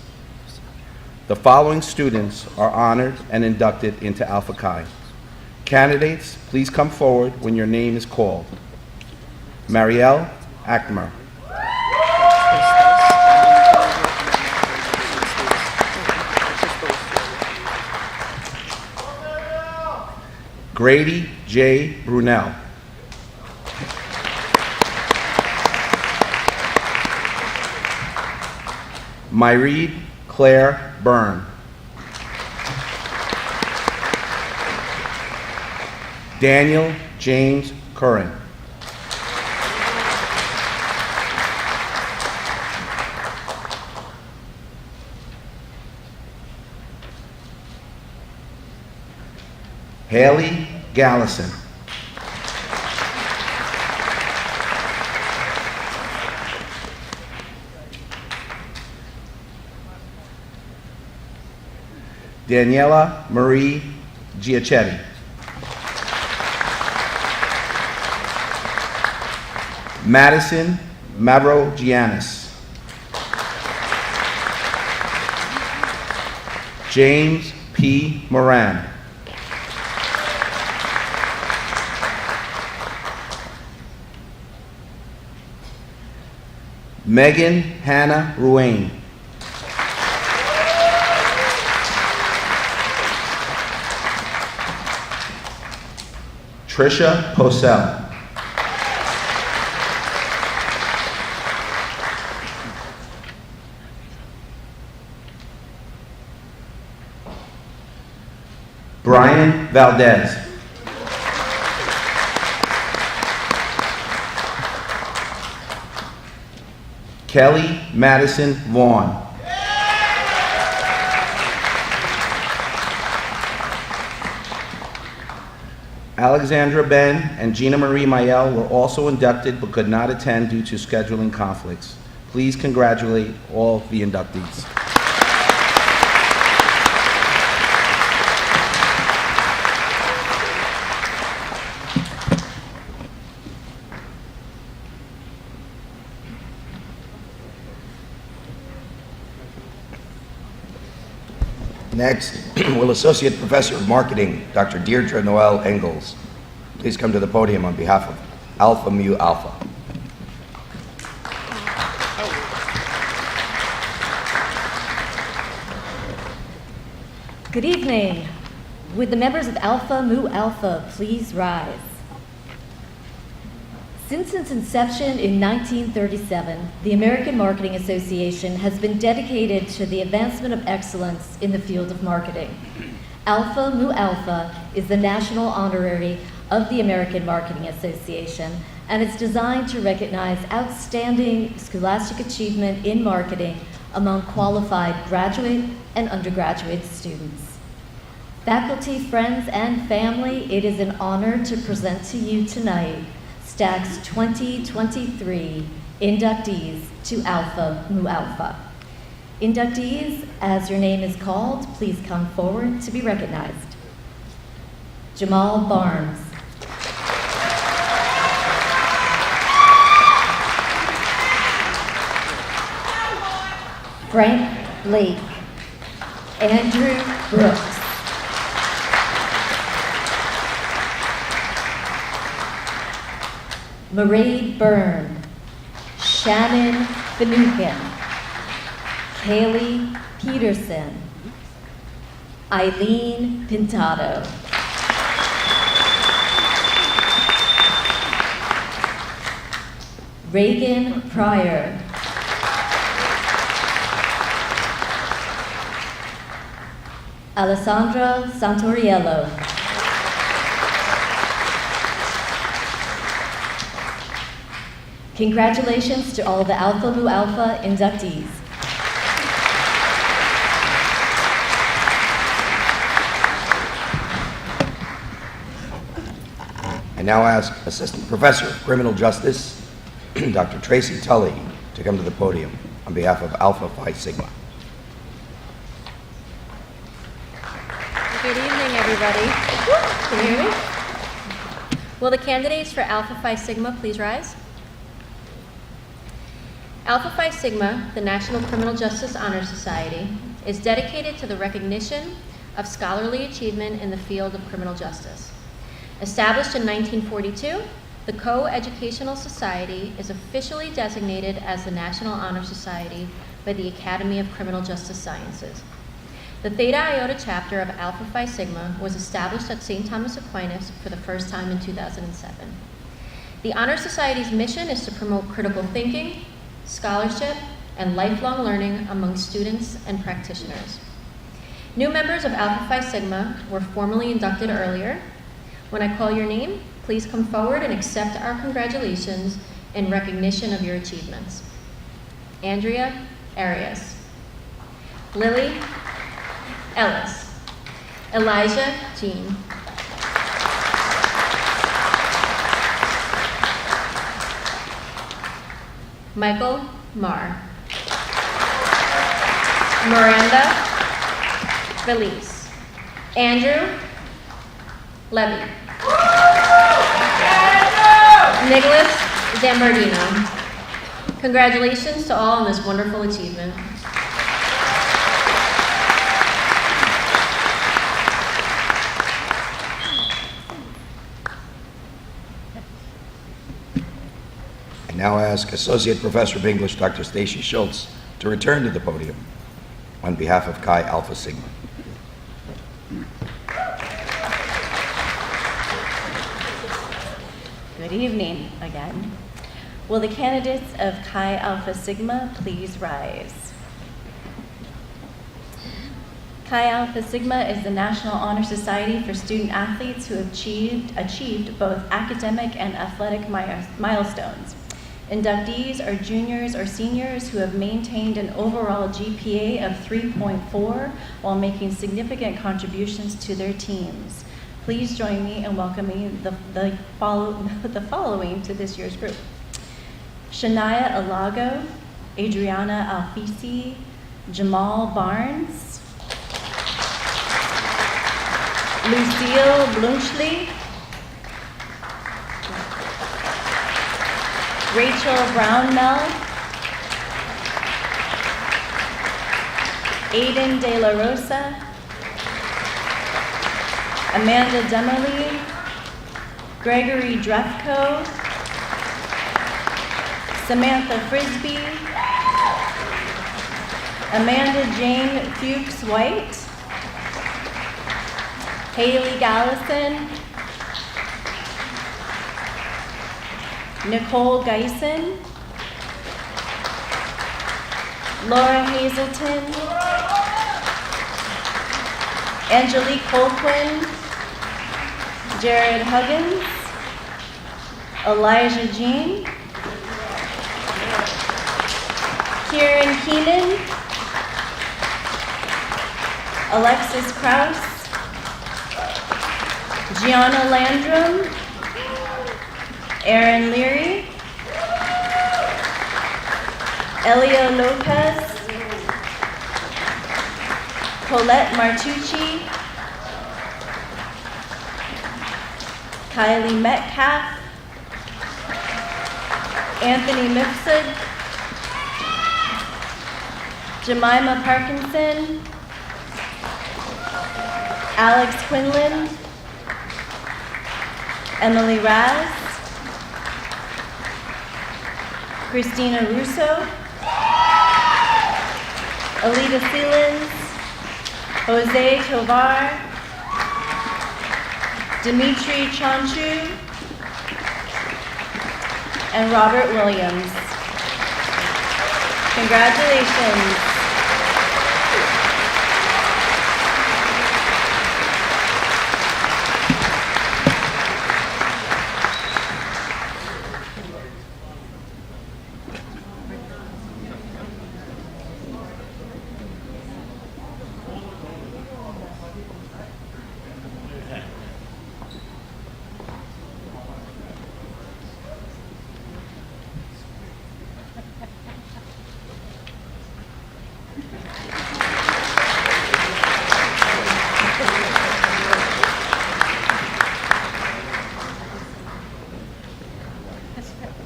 The following students are honored and inducted into Alpha Chi. Candidates, please come forward when your name is called. Marielle Ackmer. Grady J. Brunel. Myreed Claire Byrne. Daniel James Curran. Haley Gallison. Daniela Marie Giachetti. Madison Mavrogiannis. James P. Moran. Megan Hannah Ruane. Trisha Posel. Brian Valdez. Kelly Madison Vaughn. Alexandra Ben and Gina Marie Mayel were also inducted but could not attend due to scheduling conflicts. Please congratulate all the inductees. Next, will Associate Professor of Marketing, Dr. Deirdre Noel Engels, please come to the podium on behalf of Alpha Mu Alpha. Good evening. Would the members of Alpha Mu Alpha please rise? Since its inception in 1937, the American Marketing Association has been dedicated to the advancement of excellence in the field of marketing. Alpha Mu Alpha is the national honorary of the American Marketing Association, and it's designed to recognize outstanding scholastic achievement in marketing among qualified graduate and undergraduate students. Faculty, friends, and family, it is an honor to present to you tonight STAC's 2023 inductees to Alpha Mu Alpha. Inductees, as your name is called, please come forward to be recognized. Jamal Barnes. Frank Blake. Andrew Brooks. Mairead Byrne. Shannon Finucane. Kaylee Peterson. Eileen Pintado. Reagan Pryor. Alessandra Santoriello. Congratulations to all the Alpha Mu Alpha inductees. I now ask Assistant Professor of Criminal Justice, Dr. Tracy Tully, to come to the podium on behalf of Alpha Phi Sigma. Good evening, everybody. Can you hear me? Will the candidates for Alpha Phi Sigma please rise? Alpha Phi Sigma, the National Criminal Justice Honor Society, is dedicated to the recognition of scholarly achievement in the field of criminal justice. Established in 1942, the Co-Educational Society is officially designated as the National Honor Society by the Academy of Criminal Justice Sciences. The Theta Iota chapter of Alpha Phi Sigma was established at St. Thomas Aquinas for the first time in 2007. The Honor Society's mission is to promote critical thinking, scholarship, and lifelong learning among students and practitioners. New members of Alpha Phi Sigma were formally inducted earlier. When I call your name, please come forward and accept our congratulations in recognition of your achievements. Andrea Arias. Lily Ellis. Elijah Jean. Michael Marr. Miranda Felice. Andrew Levy. Nicholas Zambardino. Congratulations to all on this wonderful achievement. I now ask Associate Professor of English, Dr. Stacy Schultz, to return to the podium on behalf of Chi Alpha Sigma. Good evening again. Will the candidates of Chi Alpha Sigma please rise? Chi Alpha Sigma is the National Honor Society for student athletes who have achieved both academic and athletic milestones. Inductees are juniors or seniors who have maintained an overall GPA of 3.4 while making significant contributions to their teams. Please join me in welcoming the following to this year's group. Shania Alago, Adriana Alfisi, Jamal Barnes, Lucille Blunchley, Rachel Brownell, Aiden De La Rosa, Amanda Demerly, Gregory Drefko, Samantha Frisbee, Amanda Jane Fuchs White, Haley Gallison, Nicole Geisen, Laura Hazelton, Angelique Colquin, Jared Huggins, Elijah Jean, Kieran Keenan, Alexis Krause, Gianna Landrum, Aaron Leary, Elia Lopez, Colette Martucci, Kylie Metcalf, Anthony Mifsud, Jemima Parkinson, Alex Quinlan, Emily Raz, Christina Russo, Alita Seelins, Jose Tovar, Dimitri Chanchu, and Robert Williams. Congratulations.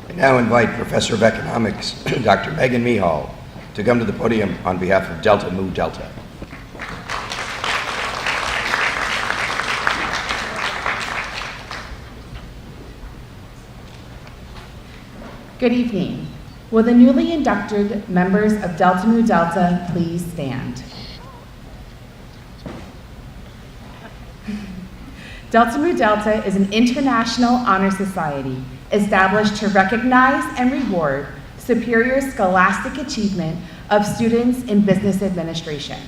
I now invite Professor of Economics, Dr. Megan Mihal, to come to the podium on behalf of Delta Mu Delta. Good evening. Will the newly inducted members of Delta Mu Delta please stand? Delta Mu Delta is an international honor society established to recognize and reward superior scholastic achievement of students in business administration.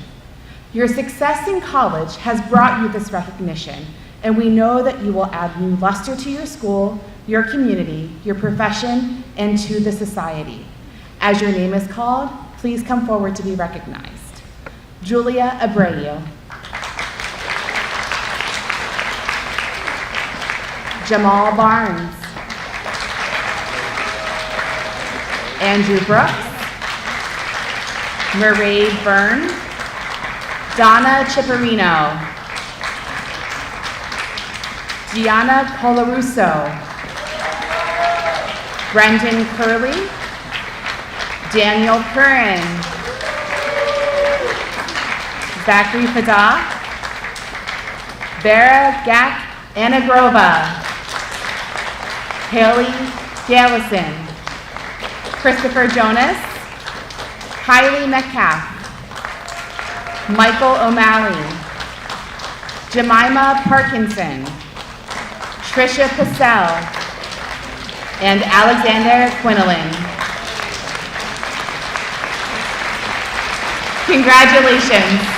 Your success in college has brought you this recognition, and we know that you will add new luster to your school, your community, your profession, and to the society. As your name is called, please come forward to be recognized. Julia Abreu. Jamal Barnes. Andrew Brooks. Murray Byrne. Donna Chipperino. Gianna Colarusso. Brendan Curley. Daniel Curran. Zachary Fadah. Vera Gak Anagrova. Haley Gallison. Christopher Jonas, Kylie Metcalf, Michael O'Malley, Jemima Parkinson, Tricia Purcell, and Alexander Quinlan. Congratulations.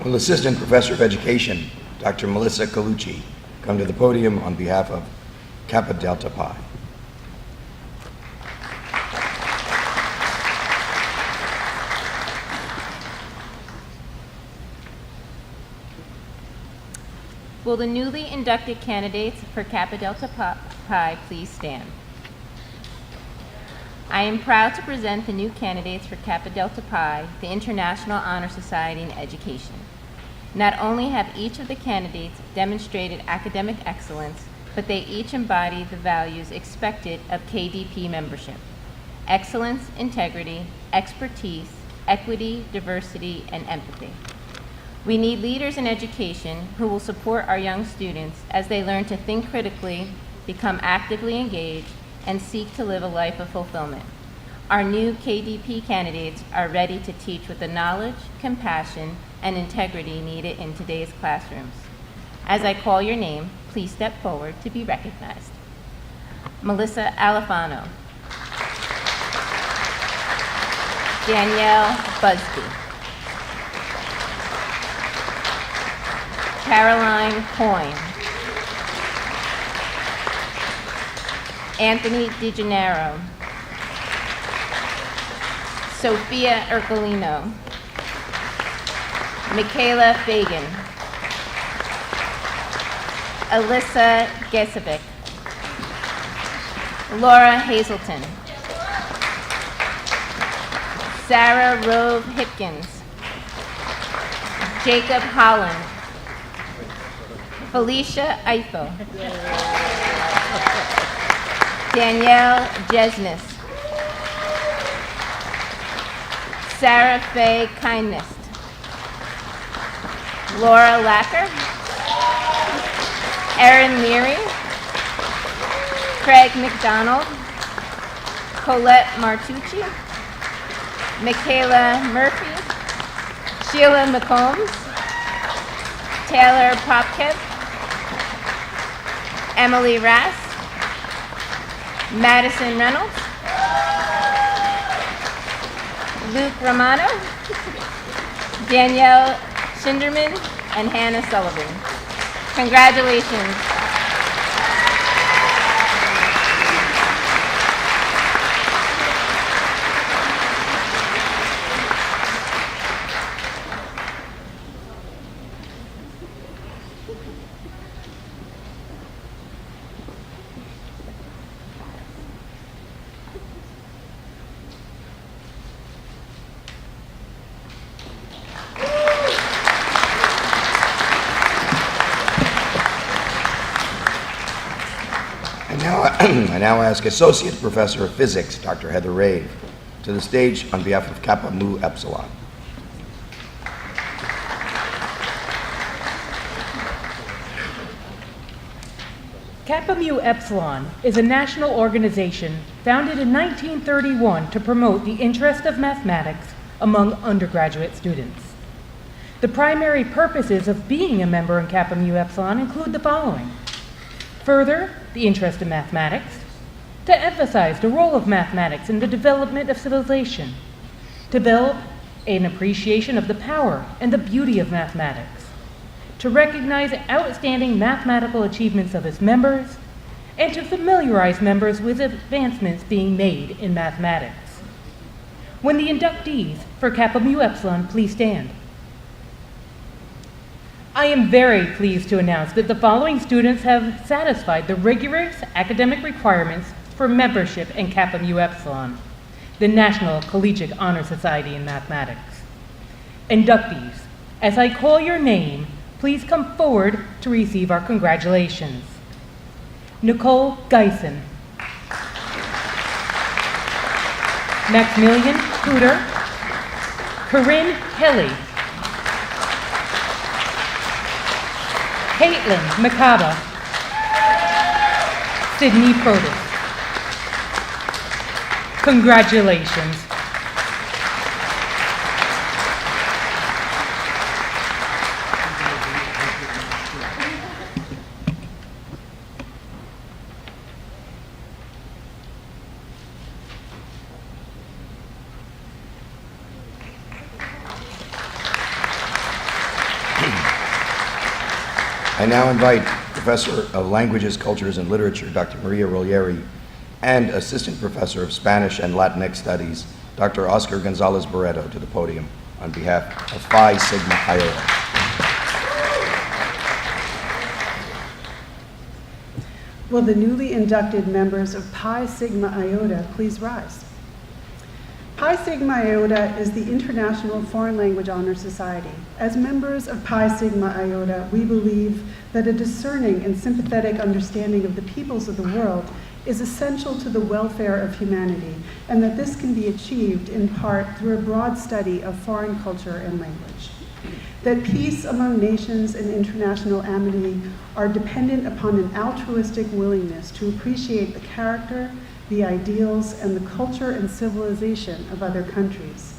Will Assistant Professor of Education, Dr. Melissa Colucci, come to the podium on behalf of Kappa Delta Pi. Will the newly inducted candidates for Kappa Delta Pi please stand? I am proud to present the new candidates for Kappa Delta Pi, the International Honor Society in Education. Not only have each of the candidates demonstrated academic excellence, but they each embody the values expected of KDP membership: excellence, integrity, expertise, equity, diversity, and empathy. We need leaders in education who will support our young students as they learn to think critically, become actively engaged, and seek to live a life of fulfillment. Our new KDP candidates are ready to teach with the knowledge, compassion, and integrity needed in today's classrooms. As I call your name, please step forward to be recognized. Melissa Alifano. Danielle Busby. Caroline Coyne. Anthony DeGennaro. Sophia Ercolino. Michaela Fagan. Alyssa Gesevic. Laura Hazelton. Sarah Rove Hipkins. Jacob Holland. Felicia Eiffel. Danielle Jesnis. Sarah Faye Kindness. Laura Lacker. Erin Leary. Craig McDonald. Colette Martucci. Michaela Murphy. Sheila McCombs. Taylor Popkev. Emily Rass. Madison Reynolds. Luke Romano. Danielle Schinderman and Hannah Sullivan. Congratulations. I now ask Associate Professor of Physics, Dr. Heather Rave, to the stage on behalf of Kappa Mu Epsilon. Kappa Mu Epsilon is a national organization founded in 1931 to promote the interest of mathematics among undergraduate students. The primary purposes of being a member in Kappa Mu Epsilon include the following: further the interest in mathematics, to emphasize the role of mathematics in the development of civilization, to develop an appreciation of the power and the beauty of mathematics, to recognize outstanding mathematical achievements of its members, and to familiarize members with advancements being made in mathematics. When the inductees for Kappa Mu Epsilon please stand. I am very pleased to announce that the following students have satisfied the rigorous academic requirements for membership in Kappa Mu Epsilon, the National Collegiate Honor Society in Mathematics. Inductees, as I call your name, please come forward to receive our congratulations. Nicole Geisen. Maximilian Cooter. Corinne Kelly. Caitlin McCaba. Sydney Protus. Congratulations. I now invite Professor of Languages, Cultures, and Literature, Dr. Maria Rolieri, and Assistant Professor of Spanish and Latinx Studies, Dr. Oscar Gonzalez Barreto, to the podium on behalf of Phi Sigma Iota. Will the newly inducted members of Pi Sigma Iota please rise? Pi Sigma Iota is the International Foreign Language Honor Society. As members of Pi Sigma Iota, we believe that a discerning and sympathetic understanding of the peoples of the world is essential to the welfare of humanity, and that this can be achieved in part through a broad study of foreign culture and language. that peace among nations and international amity are dependent upon an altruistic willingness to appreciate the character, the ideals, and the culture and civilization of other countries.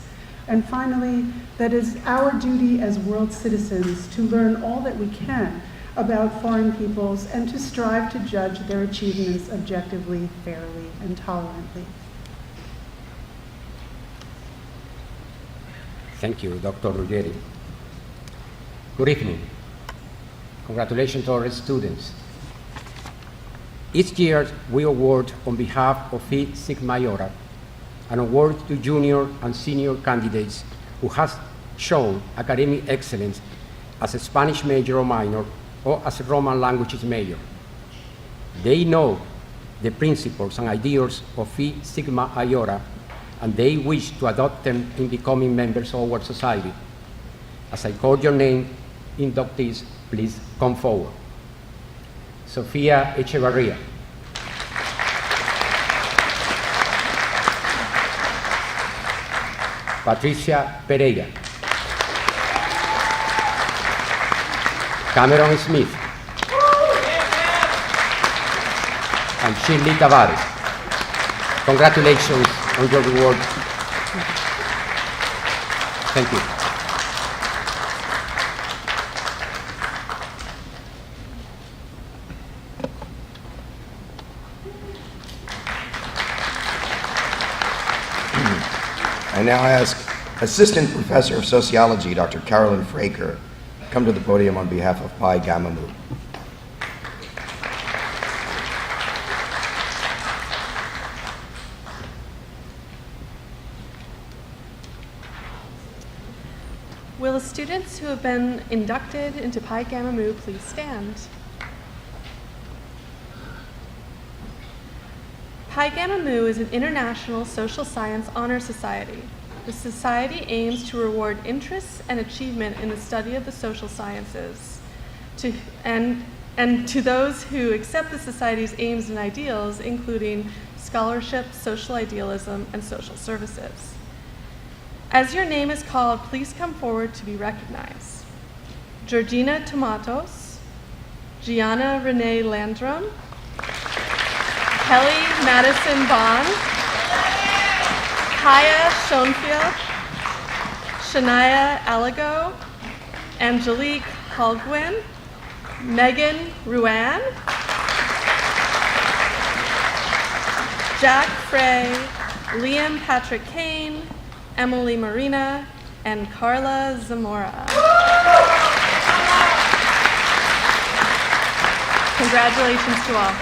And finally, that it is our duty as world citizens to learn all that we can about foreign peoples and to strive to judge their achievements objectively, fairly, and tolerantly. Thank you, Dr. Ruggeri. Good evening. Congratulations to our students. Each year, we award, on behalf of Phi Sigma Iota, an award to junior and senior candidates who have shown academic excellence as a Spanish major or minor or as a Roman languages major. They know the principles and ideals of Phi Sigma Iota, and they wish to adopt them in becoming members of our society. As I call your name, inductees, please come forward. Sofia Echevarria. Patricia Pereira. Cameron Smith. And Shirley Tavares. Congratulations on your reward. Thank you. I now ask Assistant Professor of Sociology, Dr. Carolyn Fraker, come to the podium on behalf of Pi Gamma Mu. Will the students who have been inducted into Pi Gamma Mu please stand? Pi Gamma Mu is an international social science honor society. The society aims to reward interest and achievement in the study of the social sciences, and to those who accept the society's aims and ideals, including scholarship, social idealism, and social services. As your name is called, please come forward to be recognized. Georgina Tomatos, Gianna Renee Landrum, Kelly Madison Bond, Kaya Schoenfield, Shania Alago, Angelique Halgwin, Megan Ruan, Jack Frey, Liam Patrick Kane, Emily Marina, and Carla Zamora. Congratulations to all.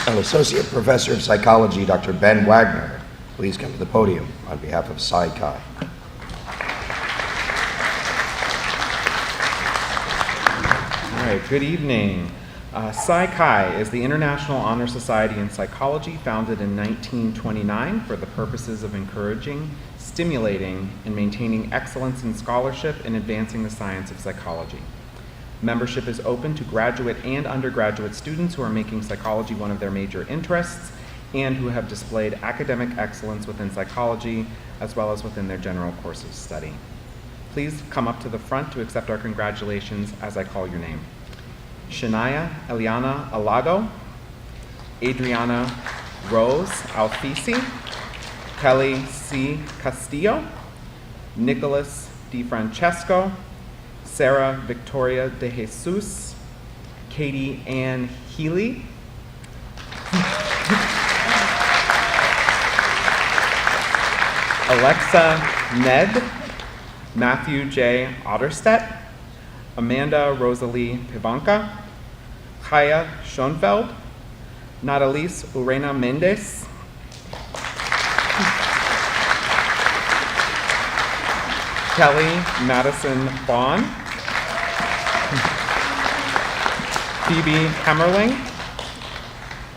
An Associate Professor of Psychology, Dr. Ben Wagner, please come to the podium on behalf of Psi Chi. All right, good evening. Psi Chi is the International Honor Society in Psychology, founded in 1929 for the purposes of encouraging, stimulating, and maintaining excellence in scholarship and advancing the science of psychology. Membership is open to graduate and undergraduate students who are making psychology one of their major interests and who have displayed academic excellence within psychology as well as within their general course of study. Please come up to the front to accept our congratulations as I call your name. Shania Eliana Alago, Adriana Rose Alfisi, Kelly C. Castillo, Nicholas DiFrancesco, Sarah Victoria de Jesus, Katie Ann Healy, Alexa Ned, Matthew J. Otterstedt, Amanda Rosalie Pivanka, Kaya Schoenfeld, Natalice Urena Mendez, Kelly Madison Vaughn, Phoebe Hemmerling,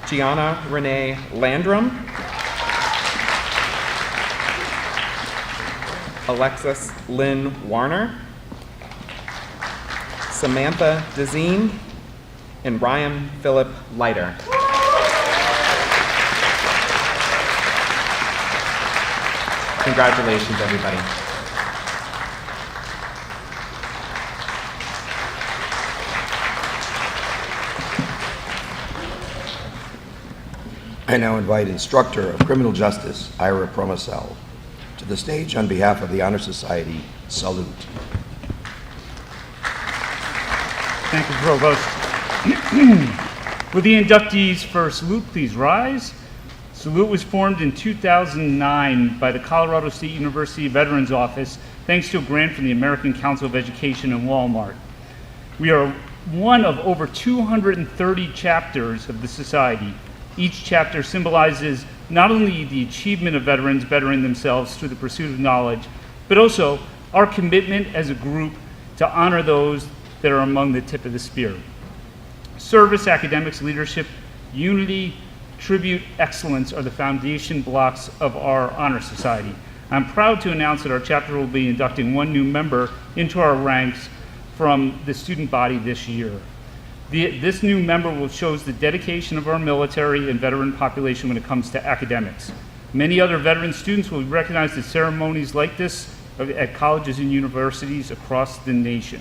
Gianna Renee Landrum, Alexis Lynn Warner, Samantha Dezine, and Ryan Philip Leiter. Congratulations, everybody. I now invite Instructor of Criminal Justice, Ira Promacel, to the stage on behalf of the Honor Society. Salute. Thank you, Provost. Will the inductees for Salute please rise? Salute was formed in 2009 by the Colorado State University Veterans Office thanks to a grant from the American Council of Education and Walmart. We are one of over 230 chapters of the Society. Each chapter symbolizes not only the achievement of veterans bettering themselves through the pursuit of knowledge, but also our commitment as a group to honor those that are among the tip of the spear. Service, academics, leadership, unity, tribute, excellence are the foundation blocks of our Honor Society. I'm proud to announce that our chapter will be inducting one new member into our ranks from the student body this year. This new member will show the dedication of our military and veteran population when it comes to academics. Many other veteran students will be recognized at ceremonies like this at colleges and universities across the nation.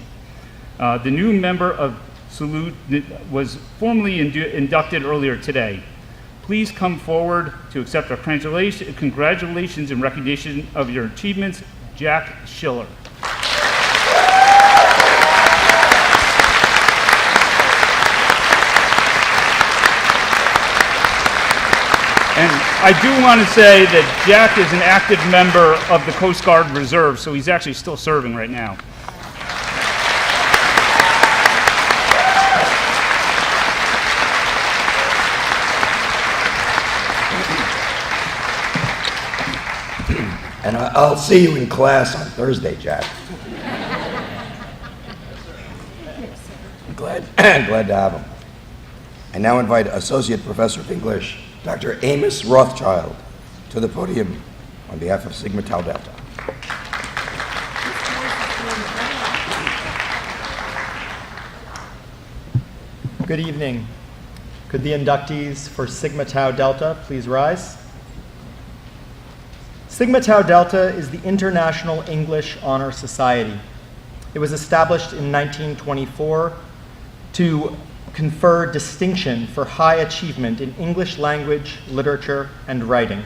The new member of Salute was formally inducted earlier today. Please come forward to accept our congratulations and recognition of your achievements, Jack Schiller. And I do want to say that Jack is an active member of the Coast Guard Reserve, so he's actually still serving right now. And I'll see you in class on Thursday, Jack. Glad to have him. I now invite Associate Professor of English, Dr. Amos Rothschild, to the podium on behalf of Sigma Tau Delta. Good evening. Could the inductees for Sigma Tau Delta please rise? Sigma Tau Delta is the International English Honor Society. It was established in 1924 to confer distinction for high achievement in English language, literature, and writing.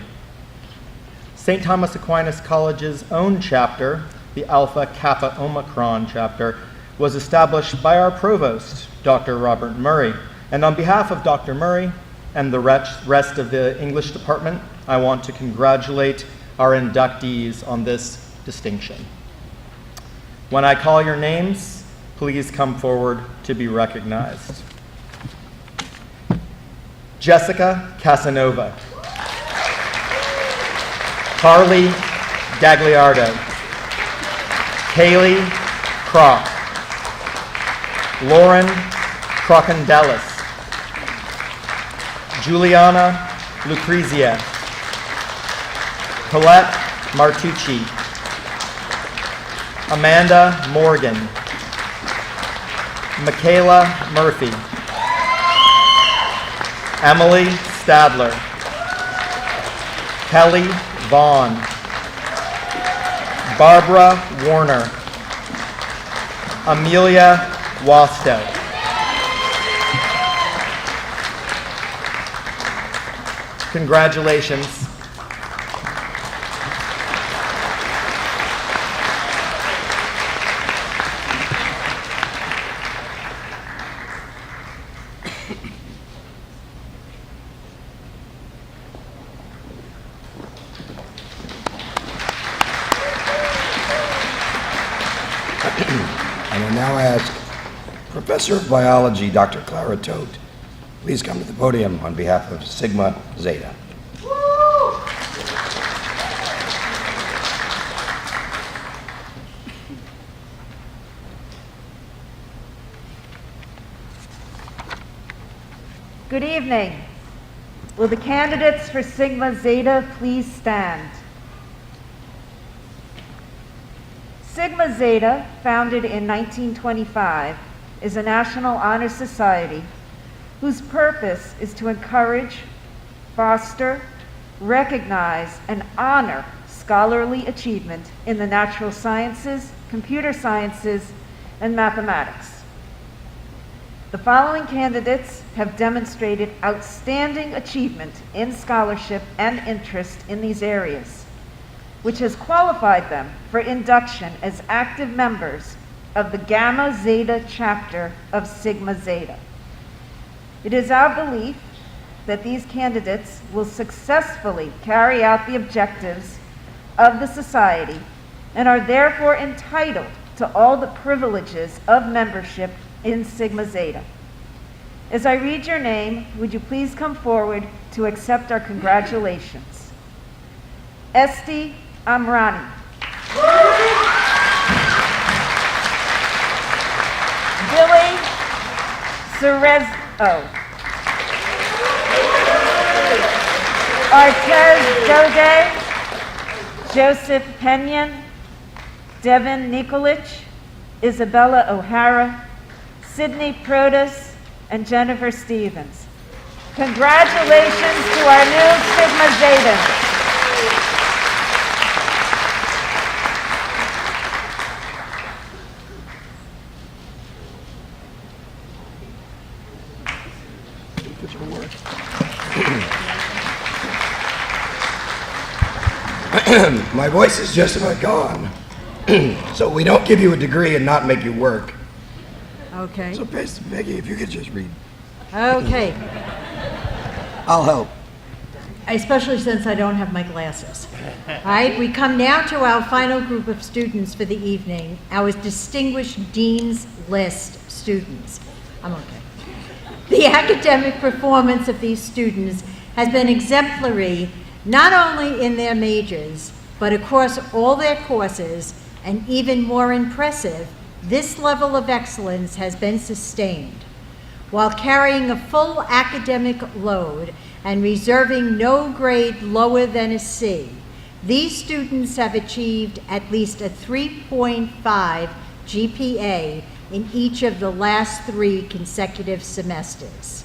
St. Thomas Aquinas College's own chapter, the Alpha Kappa Omicron chapter, was established by our provost, Dr. Robert Murray. And on behalf of Dr. Murray and the rest of the English department, I want to congratulate our inductees on this distinction. When I call your names, please come forward to be recognized. Jessica Casanova, Carly Gagliardo, Kaylee Kroc, Lauren Crocondelis, Juliana Lucrezia, Colette Martucci, Amanda Morgan, Michaela Murphy, Emily Stadler, Kelly Vaughn, Barbara Warner, Amelia Wastow. Congratulations. And I now ask Professor of Biology, Dr. Clara Todt, please come to the podium on behalf of Sigma Zeta. Good evening. Will the candidates for Sigma Zeta please stand? Sigma Zeta, founded in 1925, is a national honor society whose purpose is to encourage, foster, recognize, and honor scholarly achievement in the natural sciences, computer sciences, and mathematics. The following candidates have demonstrated outstanding achievement in scholarship and interest in these areas, which has qualified them for induction as active members of the Gamma Zeta chapter of Sigma Zeta. It is our belief that these candidates will successfully carry out the objectives of the Society and are therefore entitled to all the privileges of membership in Sigma Zeta. As I read your name, would you please come forward to accept our congratulations? Esti Amrani. Billy Cerezo. Artez Doge. Joseph Penyan. Devin Nikolich. Isabella O'Hara. Sydney Protas, and Jennifer Stevens. Congratulations to our new Sigma Zetans. My voice is just about gone. So we don't give you a degree and not make you work. Okay. So Peggy, if you could just read. Okay. I'll help. Especially since I don't have my glasses. All right, we come now to our final group of students for the evening, our distinguished Dean's List students. I'm okay. The academic performance of these students has been exemplary, not only in their majors, but across all their courses, and even more impressive, this level of excellence has been sustained while carrying a full academic load and reserving no grade lower than a C. These students have achieved at least a 3.5 GPA in each of the last 3 consecutive semesters.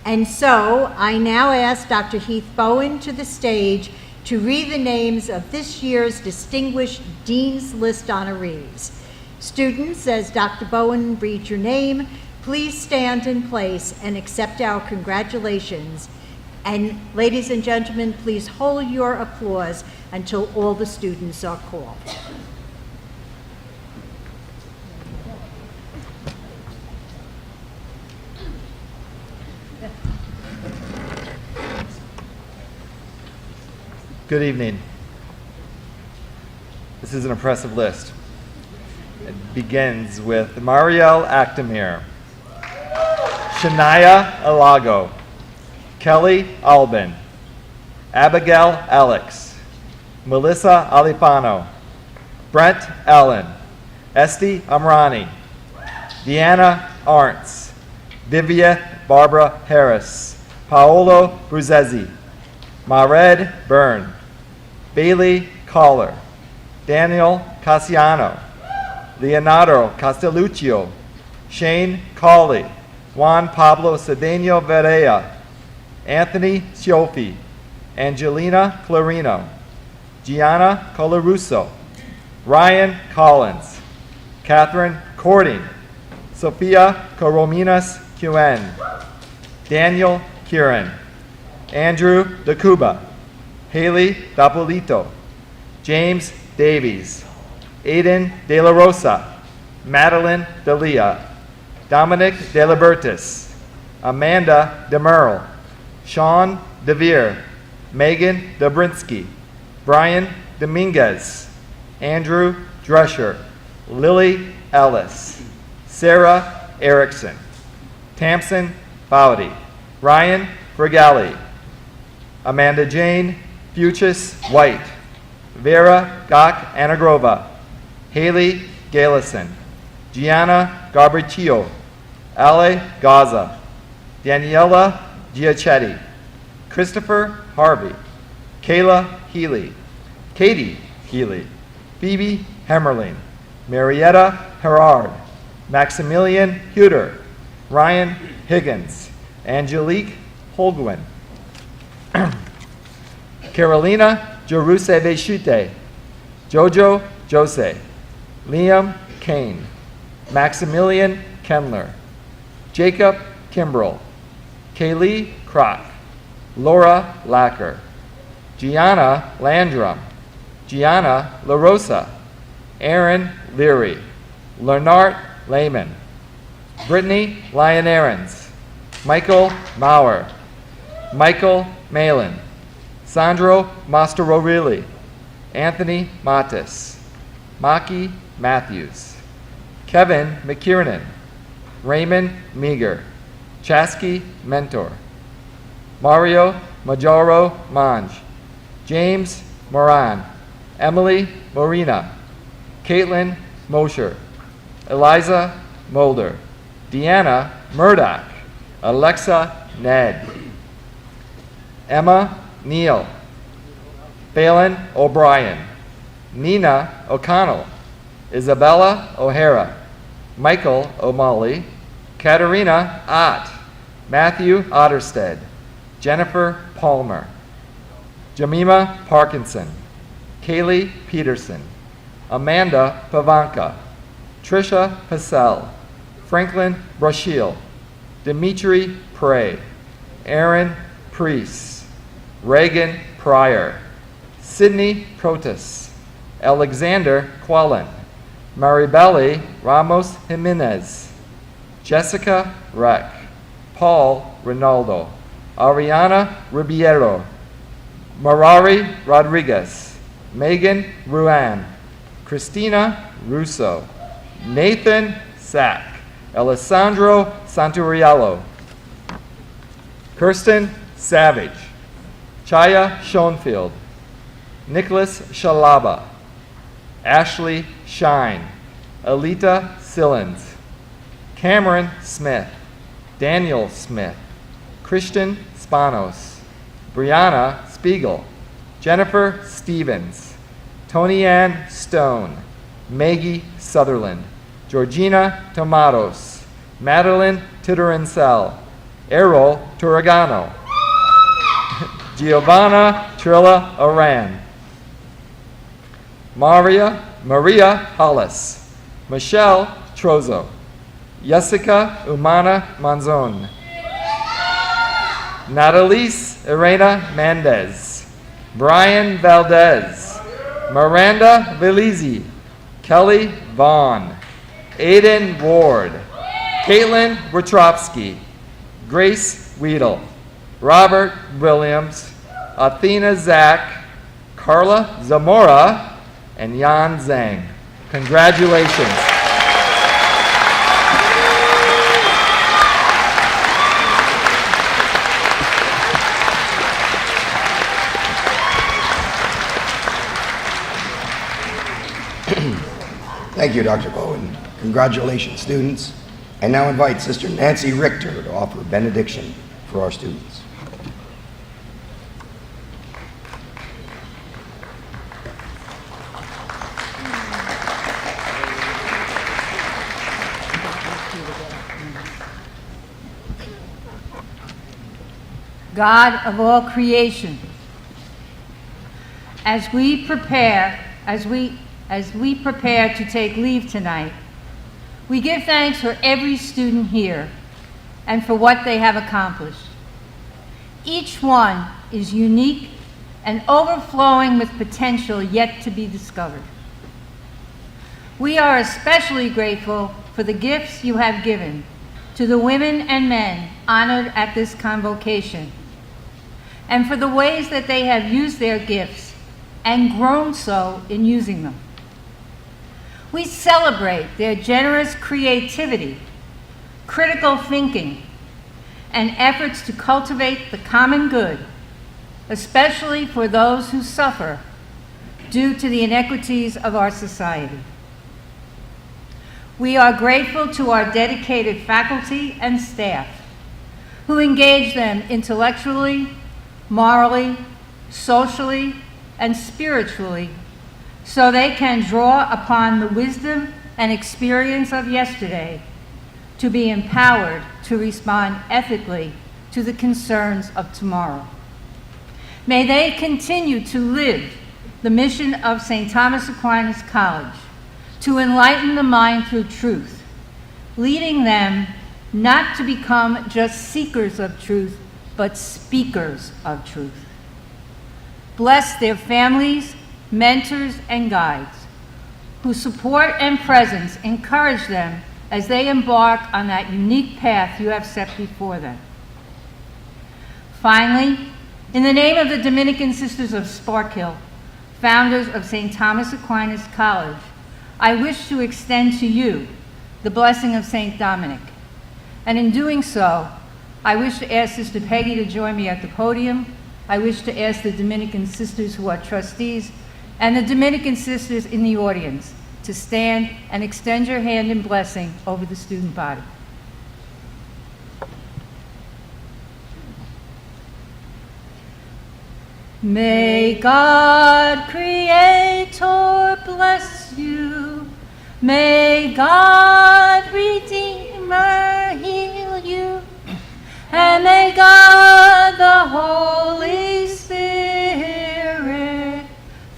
And so I now ask Dr. Heath Bowen to the stage to read the names of this year's distinguished Dean's List honorees. Students, as Dr. Bowen reads your name, please stand in place and accept our congratulations. And ladies and gentlemen, please hold your applause until all the students are called. Good evening. This is an impressive list. It begins with Marielle Actamir, Shania Alago, Kelly Albin, Abigail Alex, Melissa Alifano, Brent Allen, Esti Amrani, Deanna Arntz, Vivian Barbara Harris, Paolo Bruzezi, Mared Byrne, Bailey Collar, Daniel Cassiano, Leonardo Castelluccio, Shane Cawley, Juan Pablo Cedeno Verea, Anthony Sciofi, Angelina Clarino, Gianna Colarusso, Ryan Collins, Catherine Cording, Sophia Corominas Cuen, Daniel Kieran, Andrew DeCuba, Haley Dapolito, James Davies, Aiden De La Rosa, Madeline Delia, Dominic De Libertis, Amanda DeMerle, Sean DeVere, Megan Dobrinsky, Brian Dominguez, Andrew Drescher, Lily Ellis, Sarah Erickson, Tamsin Bowdy, Ryan Frigali, Amanda Jane Fuchs White, Vera Gok Anagrova, Haley Galison, Gianna Garbarcio, Ale Gaza, Daniela Giacetti, Christopher Harvey, Kayla Healy, Katie Healy, Phoebe Hemmerling, Marietta Herard, Maximilian Huter, Ryan Higgins, Angelique Holguin, Carolina Jeruseveshite, Jojo Jose, Liam Kane, Maximilian Kendler, Jacob Kimbrell, Kaylee Kroc, Laura Lacker, Gianna Landrum, Gianna LaRosa, Aaron Leary, Leonard Lehman, Brittany Lyon Aarons, Michael Maurer, Michael Malin, Sandro Masterorilli, Anthony Matis, Maki Matthews, Kevin McKiernan, Raymond Meager, Chasky Mentor, Mario Majoro Manj, James Moran, Emily Morina, Caitlin Mosher, Eliza Mulder, Deanna Murdoch, Alexa Ned, Emma Neal, Phelan O'Brien, Nina O'Connell, Isabella O'Hara, Michael O'Malley, Katerina Ott, Matthew Ottersted, Jennifer Palmer, Jemima Parkinson, Kaylee Peterson, Amanda Pavanka, Trisha Passell, Franklin Brashiel, Dimitri Prey, Aaron Priest, Reagan Pryor, Sydney Protas, Alexander Quallen, Maribeli Ramos Jimenez, Jessica Reck, Paul Rinaldo, Ariana Ribeiro, Marari Rodriguez, Megan Ruan, Christina Russo, Nathan Sack, Alessandro Santuriello, Kirsten Savage, Chaya Schoenfield, Nicholas Shalaba, Ashley Shine, Alita Sillins, Cameron Smith, Daniel Smith, Christian Spanos, Brianna Spiegel, Jennifer Stevens, Tony Ann Stone, Maggie Sutherland, Georgina Tomatos, Madeline Titterinsel, Errol Turagano, Giovanna Trilla Aran, Maria Hollis, Michelle Trozo, Jessica Umana Manzon, Natalice Irena Mendez, Brian Valdez, Miranda Velizzi, Kelly Vaughn, Aiden Ward, Caitlin Wachowski, Grace Weedle, Robert Williams, Athena Zach, Carla Zamora, and Yan Zhang. Congratulations. Thank you, Dr. Bowen. Congratulations, students. I now invite Sister Nancy Richter to offer benediction for our students. God of all creation, as we prepare to take leave tonight, we give thanks for every student here and for what they have accomplished. Each one is unique and overflowing with potential yet to be discovered. We are especially grateful for the gifts you have given to the women and men honored at this convocation, and for the ways that they have used their gifts and grown so in using them. We celebrate their generous creativity, critical thinking, and efforts to cultivate the common good, especially for those who suffer due to the inequities of our society. We are grateful to our dedicated faculty and staff who engage them intellectually, morally, socially, and spiritually so they can draw upon the wisdom and experience of yesterday to to be empowered to respond ethically to the concerns of tomorrow. May they continue to live the mission of St. Thomas Aquinas College, to enlighten the mind through truth, leading them not to become just seekers of truth, but speakers of truth. Bless their families, mentors, and guides, whose support and presence encourage them as they embark on that unique path you have set before them. Finally, in the name of the Dominican Sisters of Sparkhill, founders of St. Thomas Aquinas College, I wish to extend to you the blessing of St. Dominic. And in doing so, I wish to ask Sister Peggy to join me at the podium. I wish to ask the Dominican sisters who are trustees and the Dominican sisters in the audience to stand and extend your hand in blessing over the student body. May God Creator bless you. May God Redeemer heal you. And may God the Holy Spirit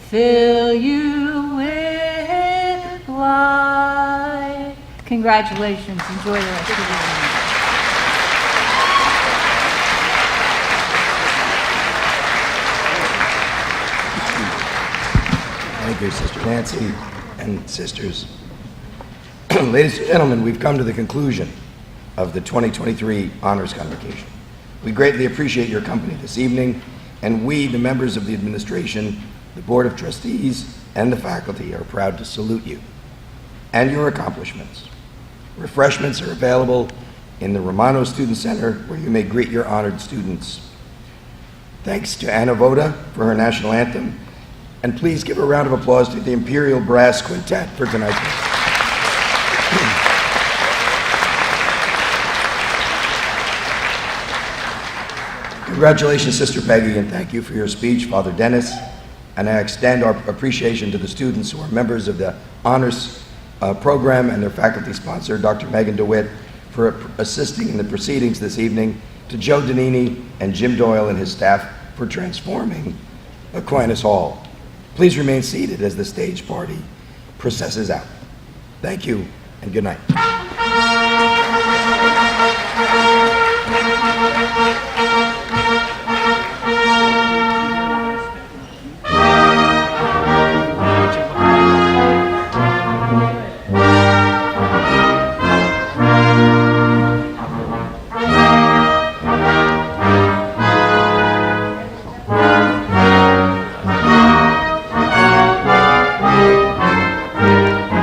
fill you with light. Congratulations. Enjoy the rest of the evening. Thank you, Sister Nancy and sisters. Ladies and gentlemen, we've come to the conclusion of the 2023 Honors Convocation. We greatly appreciate your company this evening, and we, the members of the administration, the Board of Trustees, and the faculty are proud to salute you and your accomplishments. Refreshments are available in the Romano Student Center, where you may greet your honored students. Thanks to Anna Voda for her national anthem, and please give a round of applause to the Imperial Brass Quintet for tonight's performance. Congratulations, Sister Peggy, and thank you for your speech, Father Dennis. And I extend our appreciation to the students who are members of the Honors program and their faculty sponsor, Dr. Megan DeWitt, for assisting in the proceedings this evening, to Joe Danini and Jim Doyle and his staff for transforming Aquinas Hall. Please remain seated as the stage party processes out. Thank you, and good night.